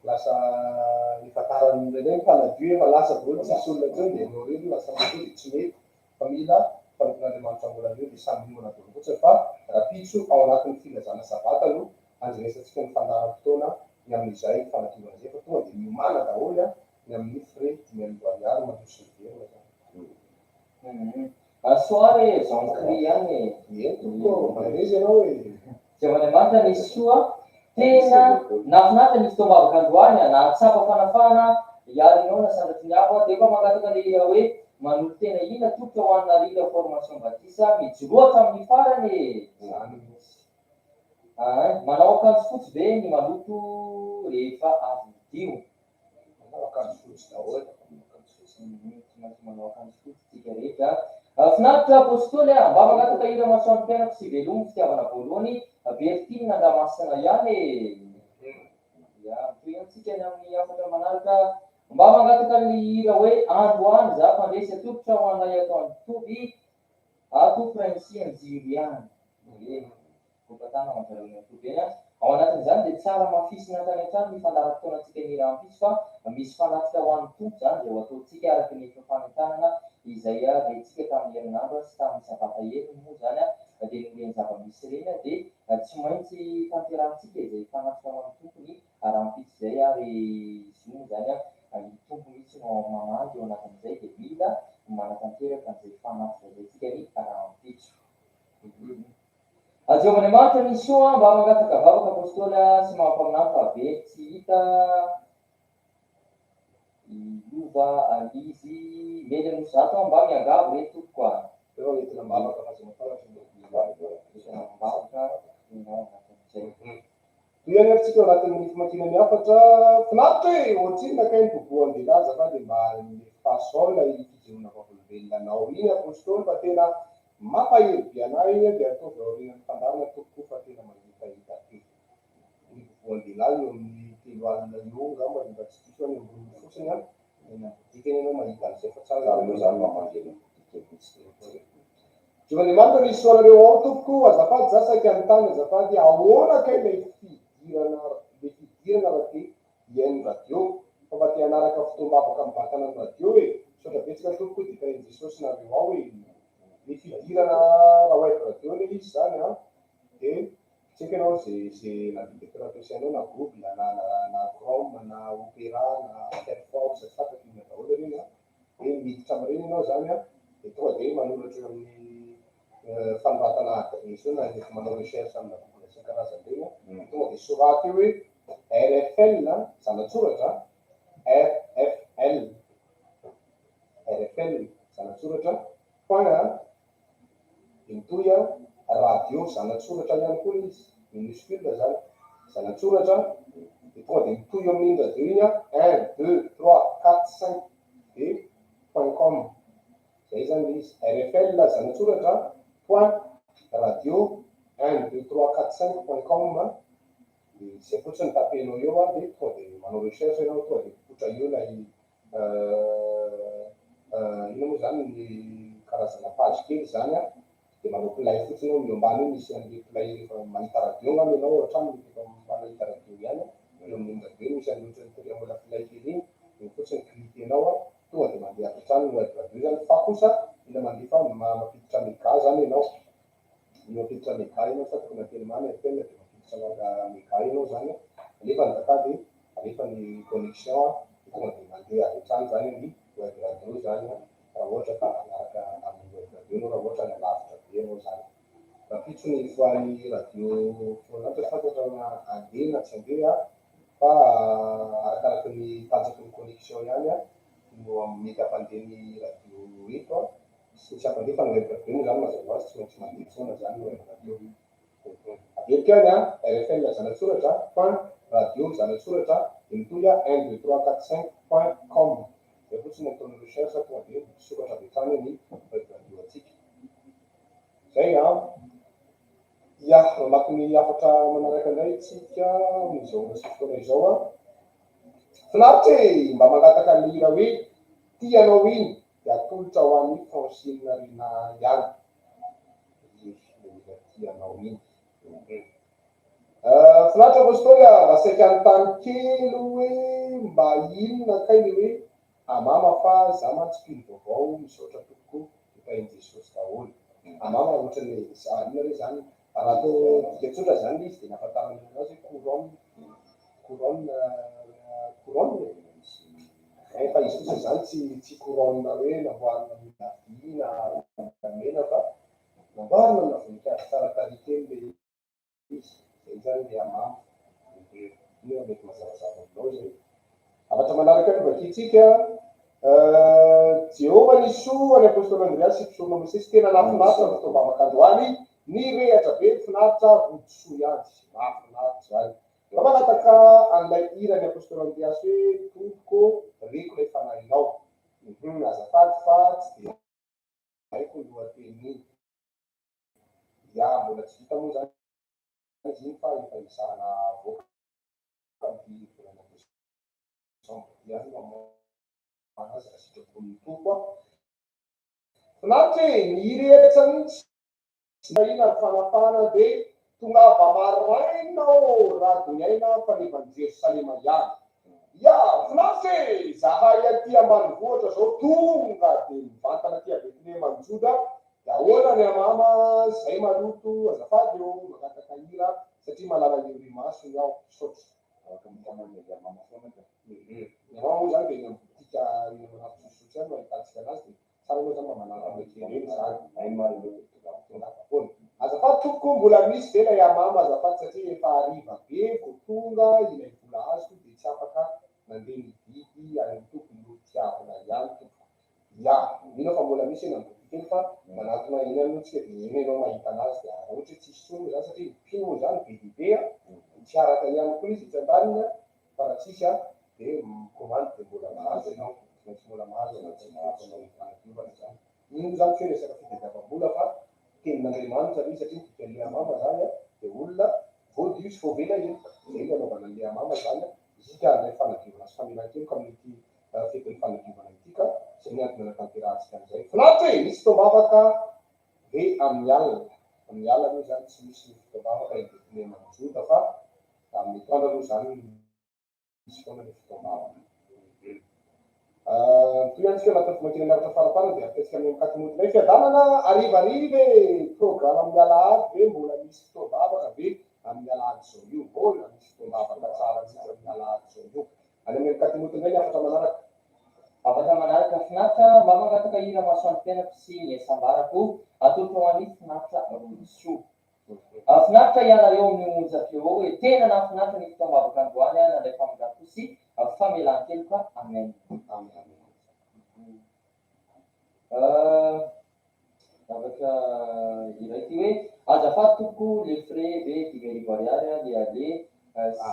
Speaker 1: lasa efa taran'olona reny fanadio efa lasa daholo tsisy olona tsony dia anao reny lasa madio dia tsy mety fa mila mpanokon'Andriamanitra mbola eo dia samy miomana daholo fotsiny fa rapitso ao anatin'ny filazana sabata no anjeresantsika ny fandaharam-potoana ny amin'izay fanadiovana zay fa tonga dia miomana daholo a ny amin'ny frais 1000 $, mandroso ny verina zany.
Speaker 3: Soare Jean-Christ ihany
Speaker 1: manezy ianao hoe
Speaker 3: Andriamanitra nisy soa tena nafinaritra nisy tombavaka androany na tsapa fanafana iarinao na sandratra ny hafa dia efa mangataka le hoe manolo tena ina tokotra ho anna rila formation batisa mijoroatra amin'ny farany
Speaker 1: zany
Speaker 3: manao akanjo fotsy be ny maloto rehefa avy dio
Speaker 1: manao akanjo fotsy daholo
Speaker 3: manao akanjo fotsy tsika rehetra finaritra apôstôly mba mangataka ira masoan'ny mpianako sy velomo fitiavana voalohany bertine andramasina ihany toy antsika ny amin'ny afatra manaraka mba mangataka ny ira hoe androany za fandresy atokotra ho anay ato antoby ato princy anjiro ihany kopatana manjarony antoby eny ao anatin'izany dia tsara mafisina tany an-trano ny fandaharam-potoanantsika ny rahampisy fa misy fanatrika ho an'ny tompo zany dia ho ataontsika araka ny fanentanana izay rentsika tamin'ny herinandro sy tamin'ny sabata eniny moa zany dia noleny zava-misy reny dia tsy maintsy tanterahantsika izay fanatrika ho an'ny tompony rahampisy zay ary zio zany ny tompo mihitsy no mamandy eo anatin'izay dia mila manatanteraka an'izay fanatrika zay tsika ny rahampitso Jehovah-Andriamanitra ny soa mba mangataka vavaka apôstôly sy mampaminahy fa be tsy hita iova alizy mely no zato mba miangavo re tokoa
Speaker 1: eo entina mavaka toy any atsika anatin'ny famakiana miafatra finaritra e ohatriny nakainy boboan-dehilaza fa dia mba fasol fijeona vavolombelonanao iny apôstôly fa tena mampahery be anahy iny dia ataovy aorian'ny fandarana tokoa fa tena mahitahita be ny boboan-dehilahy eo amin'ny 3 alina eo ngamba mba tsy diso any ambony fotsiny a dikany ianao mahita an'izay fa tsara io zany mamandena Jehovah-Andriamanitra nisy soanareo ao tompoko azafady za saika ny tany azafady ahoana kay lay fidirana raha te iain'ny radio fa mba te hanaraka fitombavaka amin'ny vatana ny radio e sotra betsika tompoko dia karen'i jesosy nareo ao hoe ny fidirana raha hoaiko radio le izy zany a dia tsika ianao zay navigateur ampiasainao na google na chrome na opéra na firefox fataky ina daholo reny a dia miditra amin'ireny ianao zany a dia tonga dia manoratra eo amin'ny fanoratana adresy eo na efa manao recherche amina google sy karazany reny tonga dia soraty eo hoe RFL zanatsoratra RFL zanatsoratra point mitoy radio zanatsoratra ihany koa izy minuscule zany zanatsoratra dia tonga dia mitoy amin'ny radio iny 1 2 3 4 5 dia .com zay zany izy RFL zanatsoratra point radio 1 2 3 4 5 .com zay fotsiny tapenao eo a dia tonga dia manao recherche ianao tonga dia potra eo lay ino moa zany ny karazana page kely zany a dia manao play fotsiny ao eo ambany io misy an'le play rehefa mahita radio ngamy ianao hatrany rehefa mahita radio ihany eo amin'ny radio misy an'le ohatrany tiriamola play kely iny io fotsiny cliquenao a tonga dia mandeha hatrany web radio zany fa kosa mila mandefa mampiditra méga zany ianao mampiditra méga ianao fa tokony ateny mamy atena dia mampiditra méga ianao zany alefa ny daka dia alefa ny connexion tonga dia mandeha hatrany zany ny web radio zany raha ohatra ka anaraka amin'ny web radio anao raha ohatra ny alavitra be ianao zany rapitso ny foan'ny radio fonatra fantatra andeha na tsy andeha fa arakaraky ny tanjaky ny connexion ihany a no amin'ny mety hampandeny radio eto a, sy hampandefa ny radio zany mazava ho azy tsy maintsy mandeha foana zany no radio. Aveo kely a RFL zanatsoratra point radio zanatsoratra de mitonga 1 2 3 4 5.com zay fotsiny ataony recherche tonga de sokatra avy hatrany ny radio atsika zay a. Ya mamaky ny afatra manaraka indray tsika amin'izao fotoana izao a. Finaritra mba mangataka ny hira hoe tianao iny de atolotra ho an'ny Francine Rina ihany. Tianao iny. Finaritra apôstôly vasaika anontany kely hoe mba inona kay hoe amama fa za mantsipiny vaovao misaotra tokoa itainy Jesosy daholo. Amama ohatran'ny inona re zany raha atao tikatsotra zany izy de nahafantarana anazy couronne fa izy kosa zany tsy couronne hoe namboarina mina mena fa namboarina na voninkazo tsara tarehy kely le izy zay zany le amama. Io mety mazavazava aminao zay. Afatra manaraka ny vakitsika Jehova nisoa ny apôstôly Andreasy fisorona Mosesy tena nafinaritra ny fitaovavaka androany ny rehatra be finaritra rodosoa ihany mahafinaritra zany. Fa manataka an'ilay hira ny apôstôly Andreasy hoe tompoko reko ilay fanahinao. Azafady fa tsy de haiko ny lohateny ya mbola tsy vita moa zany izy iny fa efa izahana voaka amin'ny volana desambra ihany manazy raha sitrapon'ny tompo a. Finaritra ny hirehetra mihitsy tsy mahina ny fanafana de tongava marainao raha doniaina fa nevan'i Jerosalema ihany. Ya finaritra zahay aty ambanivohitra zao tonga de mivantana aty Betlehema ny Joda de ahoana ny amama zay maloto azafady eo mangataka hira satria malala iri maso iaho saotra afaka mitamany le amama foana ka. Amama moa zany de tika manafosotry any mahitatsika anazy de tsara moa zany mba manaraka reny zany ay tongava foana. Azafady tompoko mbola misy ve lay amama azafady satria efa hariva be vao tonga ilay vola azoko de tsy afaka mandeha mividy any tompoko no tiavana ihany tompoko. Ya mino fa mbola misy eny amboty kely fa manatona iny any tsika de iny anao mahita anazy de raha ohatra tsisy sono zany satria pino zany be dibe a tsy araka ihany koa izy tsy andanina fa raha tsisy a de commande de mbola mahazo ianao maintsy mbola mahazo anazy fanadiovana zany. Ino zany tsy hoe resaka fitadiavam-bola fa tenin'Andriamanitra io satria tikalia mama zany a de olona voadio sy voavela iny zay anaovana le mama zany isika ilay fanadiovana sy famelan-keloka amin'ity fetin'ny fanadiovana itika zay ny antony natanterahitsika an'izay. Finaritra misy fitaovavaka ve amin'ny alina aloha zany tsy misy fitaovavaka Betlehema ny Joda fa amin'ny toandro aloha zany misy foana le fitaovavaka. Toy antsika anatin'ny fomankina miaratra farapara de apetsika amin'ny mikaty nay fiadanana arivariva programa amin'ny alahady ve mbola misy fitaovavaka ve amin'ny alahady zao io mbola misy fitaovavaka tsara tsika amin'ny alahady zao io. Any amin'ny mikaty motinay ny afatra manaraka.
Speaker 3: Afatra manaraka finaritra mba mangataka hira masoandro mpianatra sy ny asambarako atolotra ho an'ny finaritra rodosoa. Finaritra ianareo amin'ny onjaka eo hoe tena nafinaritra ny fitaovavaka androany nandray famonjam-po sy famelan-keloka amen. Zavatra iray ty hoe azafady tompoko le frais ve 10,000 ariary le ale sa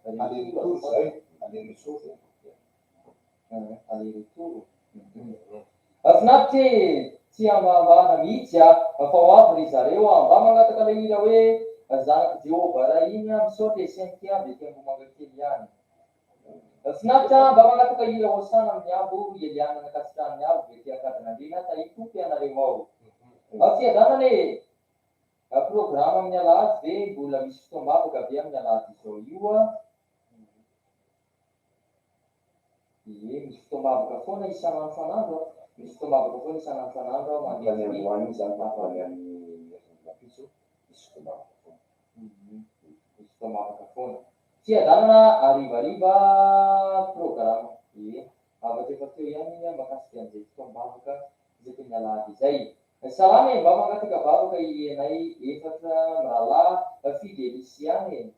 Speaker 1: aller-retour zay aller-retour
Speaker 3: aller-retour. Finaritra tsy ambambana mihitsy fa ho avy ry zareo mba mangataka le hira hoe zanaka Jehova raha iny misaotra Cynthia be Ambohimanga kely ihany. Finaritra mba mangataka hira Hosana amin'ny abo Eliana nakasitrahan'ny abo be Tiakadinandrina tahitompo ianareo ao. Fiadanany programa amin'ny alahady ve mbola misy fitombavaka be amin'ny alahady izao io a. Ie misy fitombavaka foana isan'andro san'andro misy fitombavaka foana isan'andro san'andro mandeha
Speaker 2: ny androany zany tafany amin'ny lapitso misy fitombavaka foana.
Speaker 3: Misy fitombavaka foana. Fiadanana arivariva programa. Ie afaka efa teo ihany makasika an'izay fitombavaka izay teny alahady izay. Salamy mba mangataka vavaka ianay efatra mirahalahy Fidelisiany.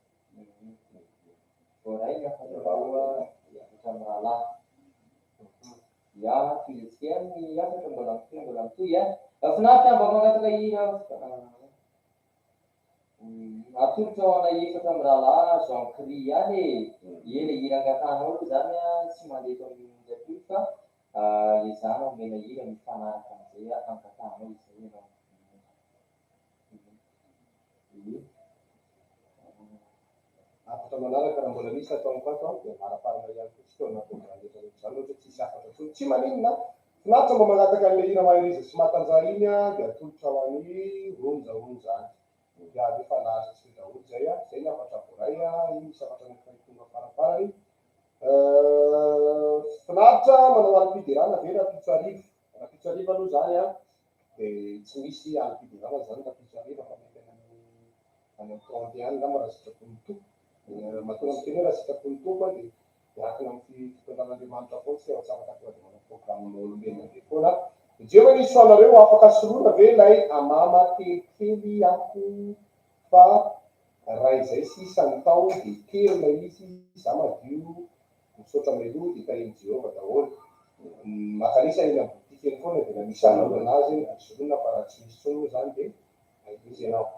Speaker 3: Voray ny afatra efatra mirahalahy. Ya, filiskia ni ya mbola tu ya. Finaritra mba mangataka hira atolotra na efatra amin'ny rahalahy Jean Cri ihany e le hira angatanao zany a tsy mandeha amin'injaty fa izany omena hira mifanaraka amin'izay angatanao izay ianao.
Speaker 1: Afatra manaraka raha mbola misy ataonko ato dia maraparana ihany koa tsy fotoana zany ohatra tsisy afatra tsony tsy maninona finaritra mba mangataka an'ilay hira mahiriza sy matanjara iny a dia atolotra ho an'ny ronjaonja any dia avy efa lahatra tsy daholo zay a zay ny afatra voray a iny misy afatra tonga farafarany finaritra manao alim-pidirana ve rapitso arivo aloha zany a dia tsy misy alim-pidirana zany rapitso arivo fa mety any trente any ngamba raha sitrapony to mahatonga amin'ny teny hoe raha sitrapony to koa dia miankina amin'ny fitondran'Andriamanitra foana tsy tsy afaka tonga dia manao programme olombelona be foana jeo hoe nisy anareo afaka soloina ve ilay amama kelikely ako fa raha izay sisany tao dia kely ilay izy za madio misaotra meloa dia tahiny Jehova daholo makanisa eny amin'ny botika eny foana dia misy anao anazy soloina fa raha tsy misy tsony zany dia izy ianao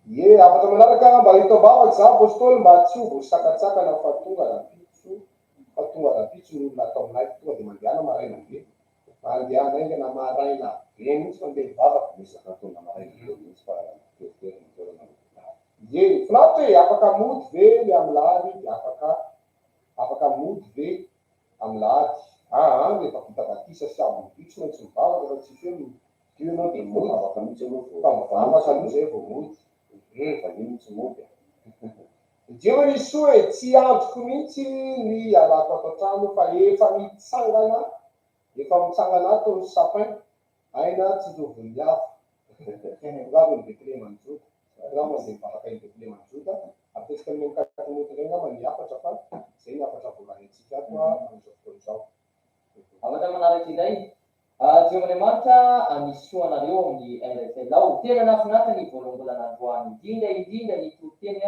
Speaker 1: ye afatra manaraka mba hitao-bavaka za apôstôly mba tsy ho voasakatsakana fa tonga rapitso no natao aminay tonga dia mandehana maraina be mandehana aingana maraina be mihitsy mandeha mivavaka misy tonga maraina be mihitsy fa ye finaritra e afaka mody ve le amin'ny lahady afaka mody ve amin'ny lahady rehefa vita batisa sy avy mitso maintsy mivavaka fa tsy feno dio anao dia mody afaka mihitsy anao fa mivavaka amizay vao mody fa iny tsy mody jeo nisy soa e tsy antoko mihitsy ny alako ato an-trano fa efa mitsangana ato ny sapin aina tsy dovony avo ngava ny Betlehemanjota za mandeha mivavaka iny Betlehemanjota apesaka amin'ny mikatimoty regny ngamba ny afatra fa zay ny afatra volanitsika ato amin'izao fotoana izao.
Speaker 3: Afatra manaraka indray Jehovandriamanitra anisoa anareo amin'ny RFL tena nafinaritra ny voaloham-bolana androany indrindra ny toro-teny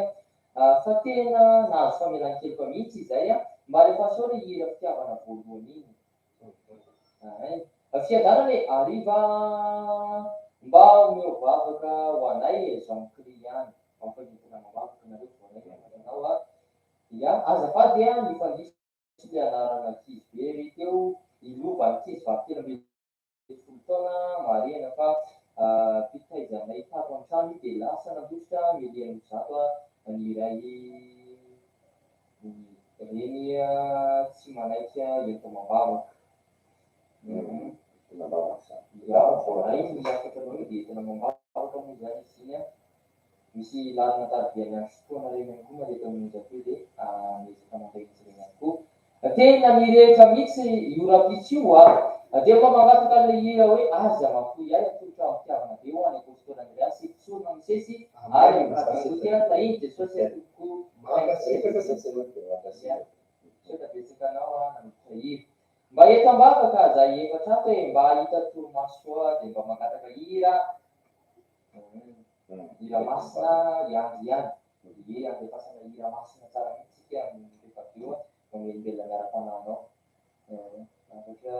Speaker 3: fa tena nahazo famelan-kely fa mihitsy izay mba rehefa soa ny hira fitiavana voalohany iny fiadanany ariva mba miovavaka ho anay Jean Cri ihany mampahitana mavavaka nareo voanay ya azafady ny fandisy le anarana kizy be ry teo ilova ny kizy vakely folo taona marena fa fitaizanay tato an-trano dia lasa nandositra miliany zato ny iray reny tsy manaika ento mambavaka afatra loa dia tena mambavaka moa zany izy iny misy lalina tarobiany any fotoana reny any koa mandeto amin'injato dia mezaka mandraikitsy reny any koa tena mirehetra mihitsy io rapitso io dia mba mangataka an'le hira hoe aza mafoy ahy atolotra amitiavana be ho any apôstôly Andreasy tsorona misesy ary mikatotena tahiny Jesosy atoko sota betsaka anao nanotra hira mba etam-bavaka za efatra ato hoe mba hita toromasoa dia mba mangataka hira masina ihany andefasana hira masina tsara mihitsy amin'ny rehefa bio mamelibelona miara-pananao afatra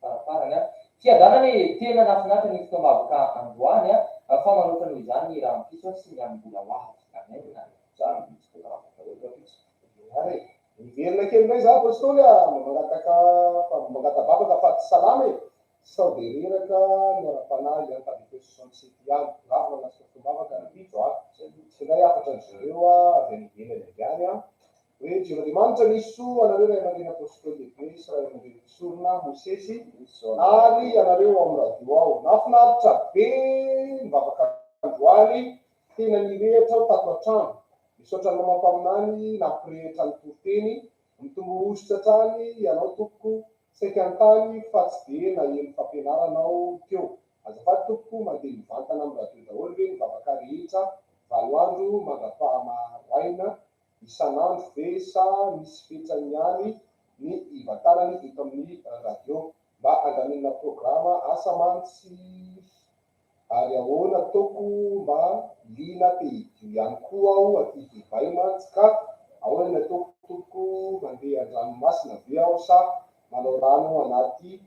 Speaker 3: farafarany fiadanany tena nafinaritra ny fotoam-bavaka androany fa manoatra noho izany raha mipiso sy ny ambola hoavy
Speaker 1: miverina kely ndray za apôstôly mangatabavaka fa tsy salama e sao dia reraka miara-panahy any tadike 67 any ngava nasika fotoam-bavaka rapitso tsy ndray afatra zareo avy any ivelany avy any hoe Jehovandriamanitra nisy soa anareo ray aman-dreny apôstôly lehibe sy ray aman-dreny sorona Mosesy ary anareo amin'ny radio ao nafinaritra be mivavaka androany tena nirehatra tato an-trano misaotra anao mampaminany nampirehitra ny toro-teny mitombo ositra trany ianao tompoko saika an-tany fa tsy dia naheno fampianaranao teo azafady tompoko mandeha mivantana amin'ny radio daholo ve mivavaka rehetra valo andro mandrapahamaraina isan'andro ve sa misy fetrany ihany ny ivantanany eto amin'ny radio mba andaminina programa asa mantsy ary ahoana ataoko mba lina te hidio ihany koa aho aty divay mantsy ka ahoana ny ataoko tompoko mandeha an-dranomasina ve aho sa manao rano anaty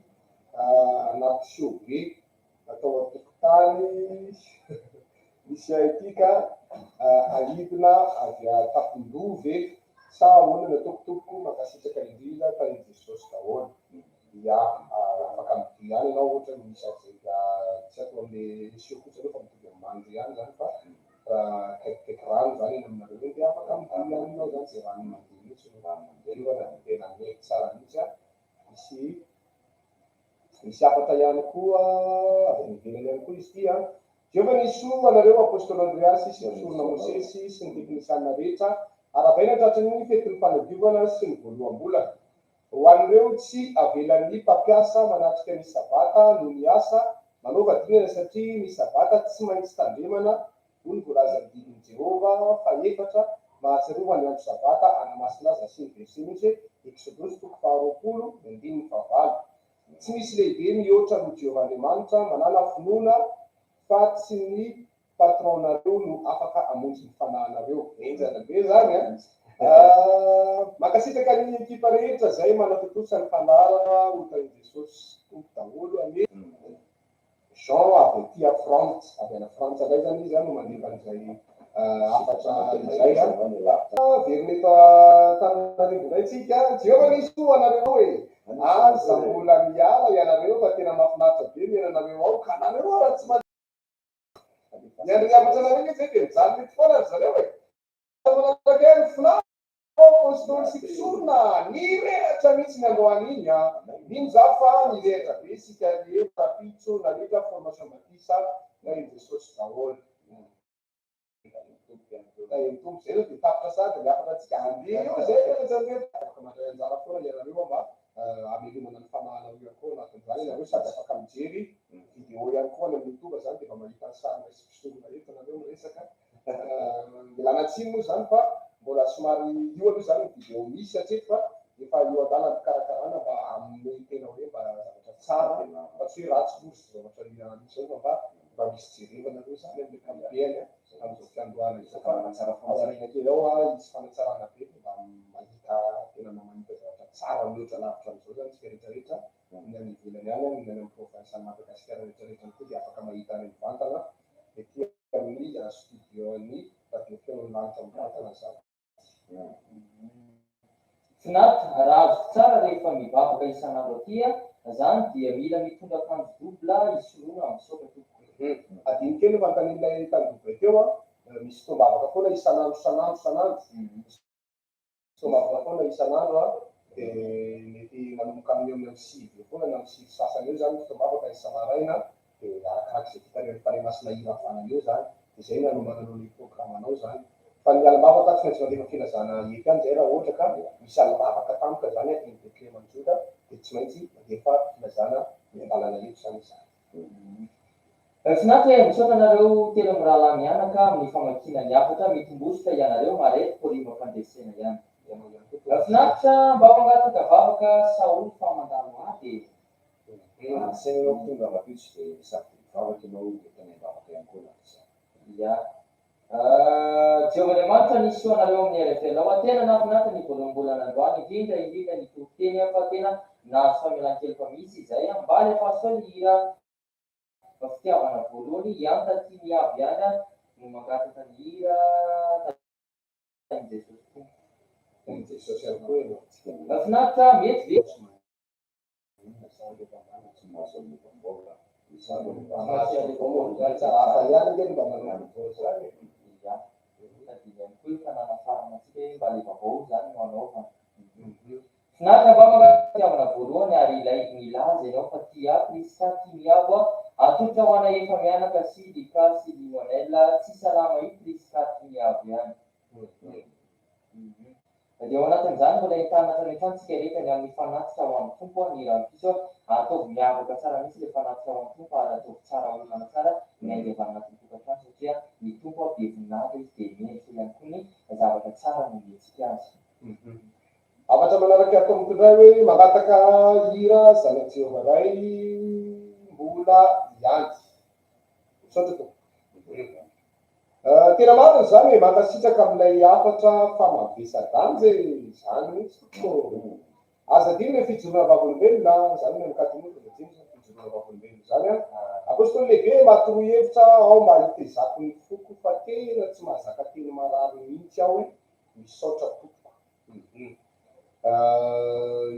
Speaker 1: siobe atao an-tokotany misy ity ka alidina avy tapondro ve sa ahoana ny atokotoko makasitraka indrindra tany Jesosy daholo. Ia, afaka midia ihany ianao ohatra misy tsy atao amle sio kosa aloha fa mitovy amin'ny mandry ihany zany fa kaikaiky rano zany eny aminareo dia afaka midia ihany ianao zany zay rano mandeha mihitsy no rano mandeha io na tena mety tsara mihitsy a. Misy afata ihany koa avy any ivelany ihany koa izy ity a. Jehovah nisoa anareo apôstôly Andreasy sy apôstôly Mosesy sy ny teknisianina rehetra aravaina tratran'ny fetin'ny fanadiovana sy ny voalohambolana. Ho an'ireo tsy avelan'ny mpampiasa manatrika ny sabata no ny asa manaova dingana satria ny sabata tsy maintsy tandremana no ny voalazan'ny didin'i Jehova fa efatra mahatsiarova ny andro sabata anamasina azy sy ny verset misy Exodus 20:2-5. Tsy misy lehibe mihoatra no Jehova Andriamanitra manana finoana fa tsy ny patronareo no afaka amonjy ny fanahinareo. Enjana be zany makasitraka ny ekipa rehetra zay manatotosa ny fandarana hotan'i Jesosy tompo daholo ane Jean avy aty a France avy ana France indray zany izy no mandefa an'izay afatra izay veroneto Antananarivo indray tsika. Jehovah nisoa anareo aza mbola miala ianareo fa tena mahafinaritra be miainanareo ao ka anareo raha tsy miandry miavatra anareo zay dia mijaly mety foana ry zareo manaraka ny filao apôstôly sy mpisorona nirehatra mihitsy ny androany iny mino fa nirehatra be sika rehetra pitso nalika formation batisa na iny Jesosy daholo tompo zay dia tapitra sady miafaka atsika andeha eo zay afaka mandray anjara foana ianareo mba amelomana ny fanahinareo koa anatin'izany ianareo sady afaka mijery vidéo ihany koa ny YouTube zany dia mba mahita ny sarina sy mpisorona eto anareo miresaka milana tsiny moa zany fa mbola somary io aloha zany vidéo misy satria fa efa io andala ny fikarakarana mba amin'ny tena hoe mba zavatra tsara fa tsy hoe ratsy lozy zavatra misy ao fa mba misy jerevana aloha zany amin'ny kampiany amin'izao fiandohana izao fa atsaraina kely ao isy fanatsarana be mba mahita tena mahita zavatra tsara mihoatra lavitra amin'izao zany tsy rehetrarehetra ny any ivelany any ny any amin'ny province any Madagasikara rehetrarehetra koa dia afaka mahita any mivantana ety amin'ny studio-ny radio feon'ny lanitra mivantana zany.
Speaker 3: Finaritra raha azo tsara rehefa mivavaka isan'andro aty zany dia mila mitondra akanjo dobla isoloana amin'ny saoka tompo.
Speaker 1: Adiny kely fa antan'ilay tandrovy teo misy tombavaka foana isan'andro tombavaka foana isan'andro dia mety manomboka amin'ny eo amin'ny sivy foana na amin'ny sivy sasany eo zany tombavaka isa-maraina dia arakarak'izay fitareny fanamasina iravanana eo zany dia zay no manao ny programanao zany. Fa ny alim-bavaka tsy maintsy mandefa filazana eky any zay raha ohatra ka misy alim-bavaka tampoka zany ny dekre manjoka dia tsy maintsy mandefa filazana ny andalana eto zany izany.
Speaker 3: Finaritra misaotra anareo telo amin'ny rahalahy mianaka amin'ny famakiana ny afatra mitombosotra ianareo marety porima fandresena ihany. Finaritra mba mangataka vavaka Saoly fa mandalo aty.
Speaker 2: Sainao tonga mapitso dia saky vavaka ianao dia tena vavaka ihany koa nazy.
Speaker 3: Ia. Jehovah Andriamanitra nisoa anareo amin'ny RFL ao tena nafinaritra ny voaloham-bolana androany indrindra ny toriteny fa tena nahazo famelan-kely fa misy izay mba alefaso ny hira fitiavana voalohany ihany taty miavy ihany no mangataka ny hira tamin'ny Jesosy tompo.
Speaker 1: Jesosy ihany koa io.
Speaker 3: Finaritra mety ve finaritra mba mangatiavana voalohany ary ilay milaza ianao fa tia Krista tia miavo atolotra ho ana efa mianaka sy Lika sy Lionel tsy salama io Krista tia miavo ihany. Dia ao anatin'izany mbola ahitana tranefantsika rehetra ny amin'ny fanatitra ho amin'ny tompo ny rampiso ataovy miavaka tsara mihitsy ilay fanatitra ho amin'ny tompo ary ataovy tsara olona tsara ny aingeva anatin'ny tokantrano satria ny tompo be voninahitra izy dia miendrika ihany koa ny zavatra tsara no mietsika azy.
Speaker 1: Afatra manaraka atao mitondray hoe mangataka hira zanaky Jehova ray mbola ianty. Misaotra tompo. Tena marina zany mankasitraka amin'ilay afatra famavesazany zay zany mihitsy aza dimy ny fijoroana vavolombelona zany ny mikatimoto de dimy zany fijoroana vavolombelona zany a apôstôly lehibe matoroy hevitra ao mahitezako ny foko fa tena tsy mahazaka teny marary mihitsy aho hoe misaotra tompoko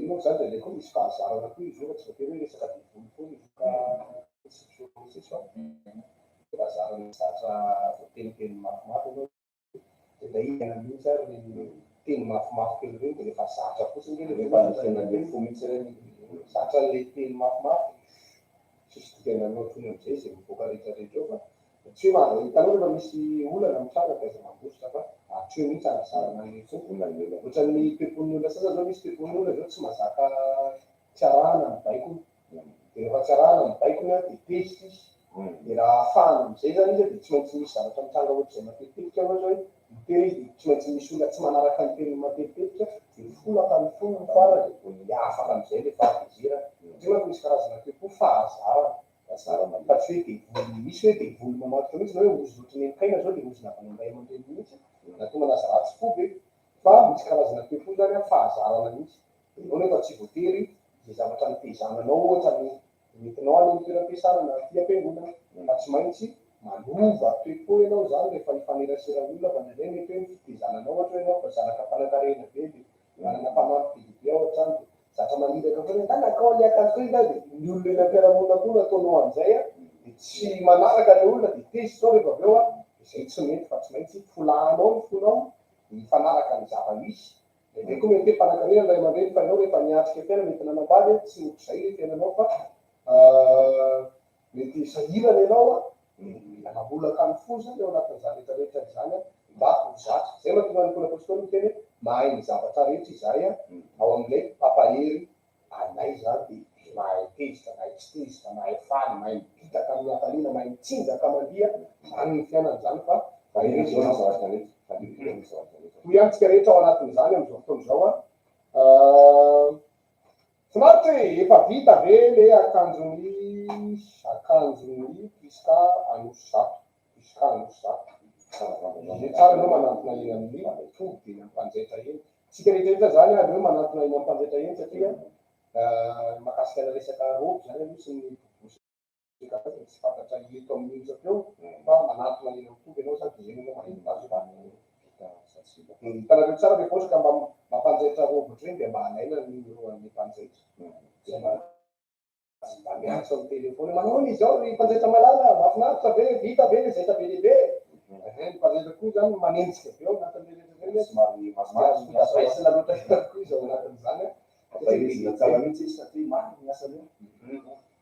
Speaker 1: ino zany de le koa misy fahazarana koa izy io fa tsy voatery hoe resaka divolo koa izy fa fahazarana zatra voateniteny mafimafy aloha de da igana mihitsy ary teny mafimafy kely reny de rehefa zatra fotsiny le fo mihitsy reny zatra le teny mafimafy sisy tena loatony am'izay zay mivoaka rehetrarehetra eo fa tsy hoe hitanao rehefa misy olana mitranga de aza mambositra fa hatreo mihitsy arazarana ny olona ohatran'ny pepon'ny olona sasa zao misy pepon'ny olona zao tsy mahazaka tsiarahana ny baikony de rehefa tsiarahana ny baikony a de pesitra izy de raha ahafahana am'izay zany izy de tsy maintsy misy zavatra mitranga ohatr'izay matetipetika ohatra hoe mitery izy de tsy maintsy misy olona tsy manaraka ny teny matetipetika de folaka ny fony farany de afaka am'izay le fahavezera tsy manko misy karazana pepo fahazarana fa tsy hoe devoly misy hoe devoly mamatotra mihitsy na hoe ozy loatry nenikaina zao le ozy navany am'ray aman-dreny mihitsy na tonga naza ratsy fo be fa misy karazana pepo zany a fahazarana mihitsy ao nefa tsy voatery zay zavatra nitezananao ohatra ny entinao any amin'ny toeram-piasana na aty am-piangonana fa tsy maintsy manova pepo ianao zany rehefa hifanerasera olona fa nandray mety hoe fitezananao ohatra hoe ianao fa zanaka mpanankarena be de manana mpanampy bidibe ao an-trano de zatra maniraka foana tanakao liakazo iza de ny olona eny am-piarahamonina koa nataonao an'izay a de tsy manaraka le olona de tesinao rehefa avy eo a izay tsy mety fa tsy maintsy folanao ny fonao mifanaraka ny zava-misy de koa mety hoe mpanankarena ray aman-dreny fa ianao rehefa niatrika fiaina mety nanambady tsy ohatr'izay le fiainanao fa mety sahirana ianao a mila mamolaka ny fo zany ao anatin'izany rehetrarehetra zany a mba ho zatra zay mahatonga ny mpona apôstôly miteny hoe mahay ny zavatra rehetra izahay a ao amin'ilay pampahery anay zany de mahay tezitra mahay tsy tezitra mahay faly mahay mipitaka amin'ny hampaliana mahay mitsinjaka mandia zany ny fiainany zany fa toy antsika rehetra ao anatin'izany am'izao fotoan'izao a finaritra hoe efa vita ve le akanjon'ny piska anosy zato piska anosy zato ze tsara anao manantona eny amin'ny tody eny ampanjaitra eny tsika rehetrarehetra zany aleo manantona eny ampanjaitra eny satria mahakasika ny resaka roby zany aloha sy ny tsy fantatra eto amin'ny eo fa manantona eny amin'ny tody anao sady zeny anao hitanareo tsara rehefa ohatra ka mba mampanjaitra roby ohatr'ireny de mba alaina ny roan'ny mpanjaitra mba miantso amin'ny telefony manao izao ny mpanjaitra malala mahafinaritra ve vita ve le zaitra be lehibe ny mpanjaitra koa zany manenjika be ao anatin'ny rehetrarehetra loatra koa izy ao anatin'izany
Speaker 2: tsara mihitsy izy satria maro ny asany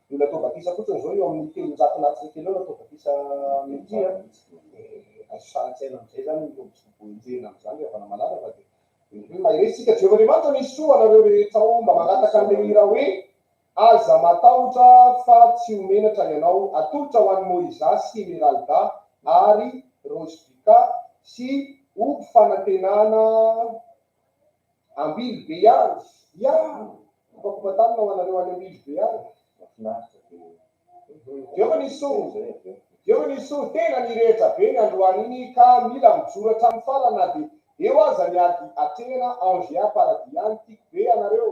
Speaker 1: olona atao batisa fotsiny zao eo amin'ny telonjato natsika kely eo natao batisa mety asosanantsaina am'izay zany loboenjena am'izany rehefa namalala fa de mahiresika Jehovah-Andriamanitra misy soa anareo rehetra ao mba mangataka an'le hira hoe aza matahotra fa tsy homenatra ianao atolotra ho an'ny Moizasy Emeralda ary Rosbika sy omby fanantenana ambily be azy ia kompatanina ho anareo any ambily be azy Jehovah nisy soa tena nirehetra be ny androany iny ka mila mijoro hatramin'ny farana de eo aza niady atrehana angia paradiany tiako be anareo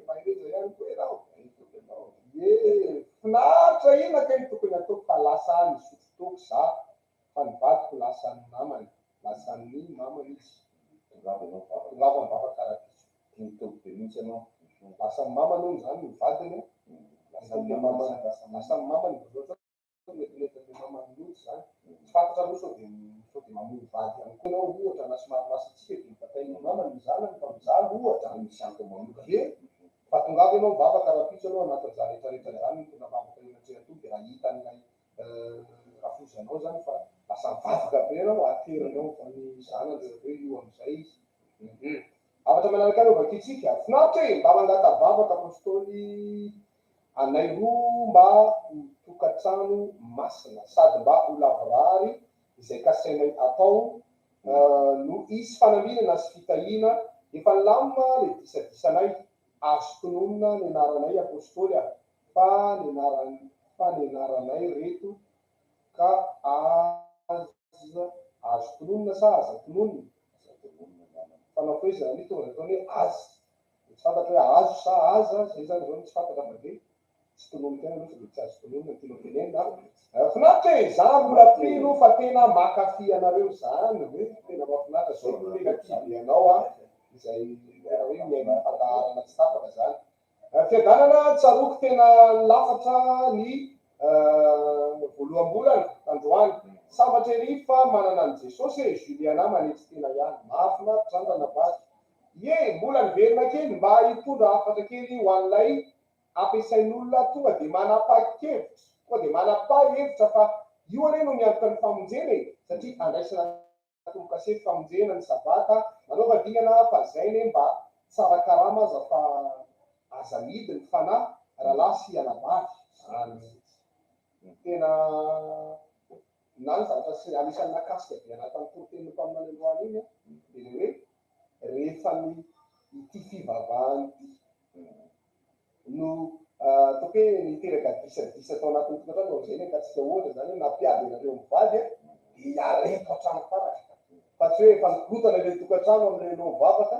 Speaker 1: mahireja ihany koa ianao finaritra ina ka ny tokony ataoko fa lasa ny sotro toko za fa nivadiko lasa ny mamany izy ngava mivava karapiso
Speaker 2: mitoko be mihitsy ianao
Speaker 1: lasa ny mamany ony zany mivadiny lasa ny mamany metimety mamany lotsy zany tsy fantatra aloha sao de mamono vady ihany koa ianao ohatra na somary masatsika de mibatainy mamany mizanany fa mizaly ohatra misy anto mamoka fa tongava ianao mivava karapiso anao anatin'za rehetrarehetra zany tona vavaka enatrehatony de raha hitan'ilay rafozanao zany fa lasa mivavaka be anao aterinao fa ny zanany hoe io am'izay izy afatra manaraka any ovakitsika finaritra hoe mba mangatavavaka apôstôly anay roa mba ho tokantrano masina sady mba ho lavorary izay kasainay atao no isy fanambinana sy fitahina efa nilamina le disadisanay azo tononona ny anaranay apôstôly fa ny anaranay reto ka aza izy azo tononona sa aza tononona fanafoezana ny tonga ataony hoe aza tsy fantatra hoe azo sa aza zay zany zao tsy fantatra fa de tsy tononona tena loatra de tsy azo tononona ny tena tenenina finaritra hoe za mbola pino fa tena makafy anareo zany hoe tena mahafinaritra zay tena kiby anao izay hoe miaina fandaharana tsy tapaka zany fiadanana tsaroky tena lafatra ny voalohambolana androany sambatra ery fa manana an Jesosy e Juliana manetsy tena ihany mahafinaritra zany ranabary ye mbola niverina kely mba hitondra hafatra kely ho an'ilay ampiasain'olona tonga de manapa-kevitra tonga de manapa-hevitra fa io anie no miantoka ny famonjena e satria andraisana tomokase famonjena ny sabata anaova dingana fa zay ne mba tsara karama aza fa aza midy ny fanahy raha lasy anabary tena nany zavatra sy anisan'ny nakasika de anatin'ny toroteniny mpaminany androany iny de hoe rehefa ity fivavahany no ataoko hoe niteraka disadisa tao anatin'ny tokantrano zay ne katsika ohatra zany hoe nampiady anareo mivady de areto hatrano farany fa tsy hoe efa nikorotana le tokantrano am'reno mivavaka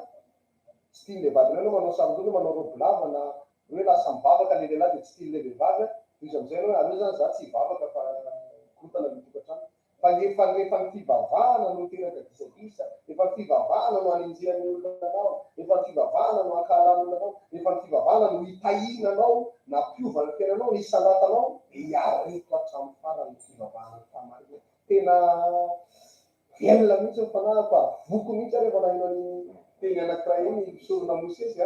Speaker 1: tsy tian'le vadiny anao manao sarodona manao robo lava na hoe lasa mivavaka le lehilahy de tsy tian'le vehivavy izy am'izay hoe aleo zany za tsy hivavaka fa korotana le tokantrano fa efa ny fivavahana no teraka disadisa efa ny fivavahana no anenjehan'ny olona anao efa ny fivavahana no ankaran'olona anao efa ny fivavahana no hitahina anao na piovana tenanao ny isalatanao de areto hatramy farany fivavahana famarina tena velona mihitsy ny fanahiko voko mihitsy rehefa nahino ny teny anankiray iny misorona mosesy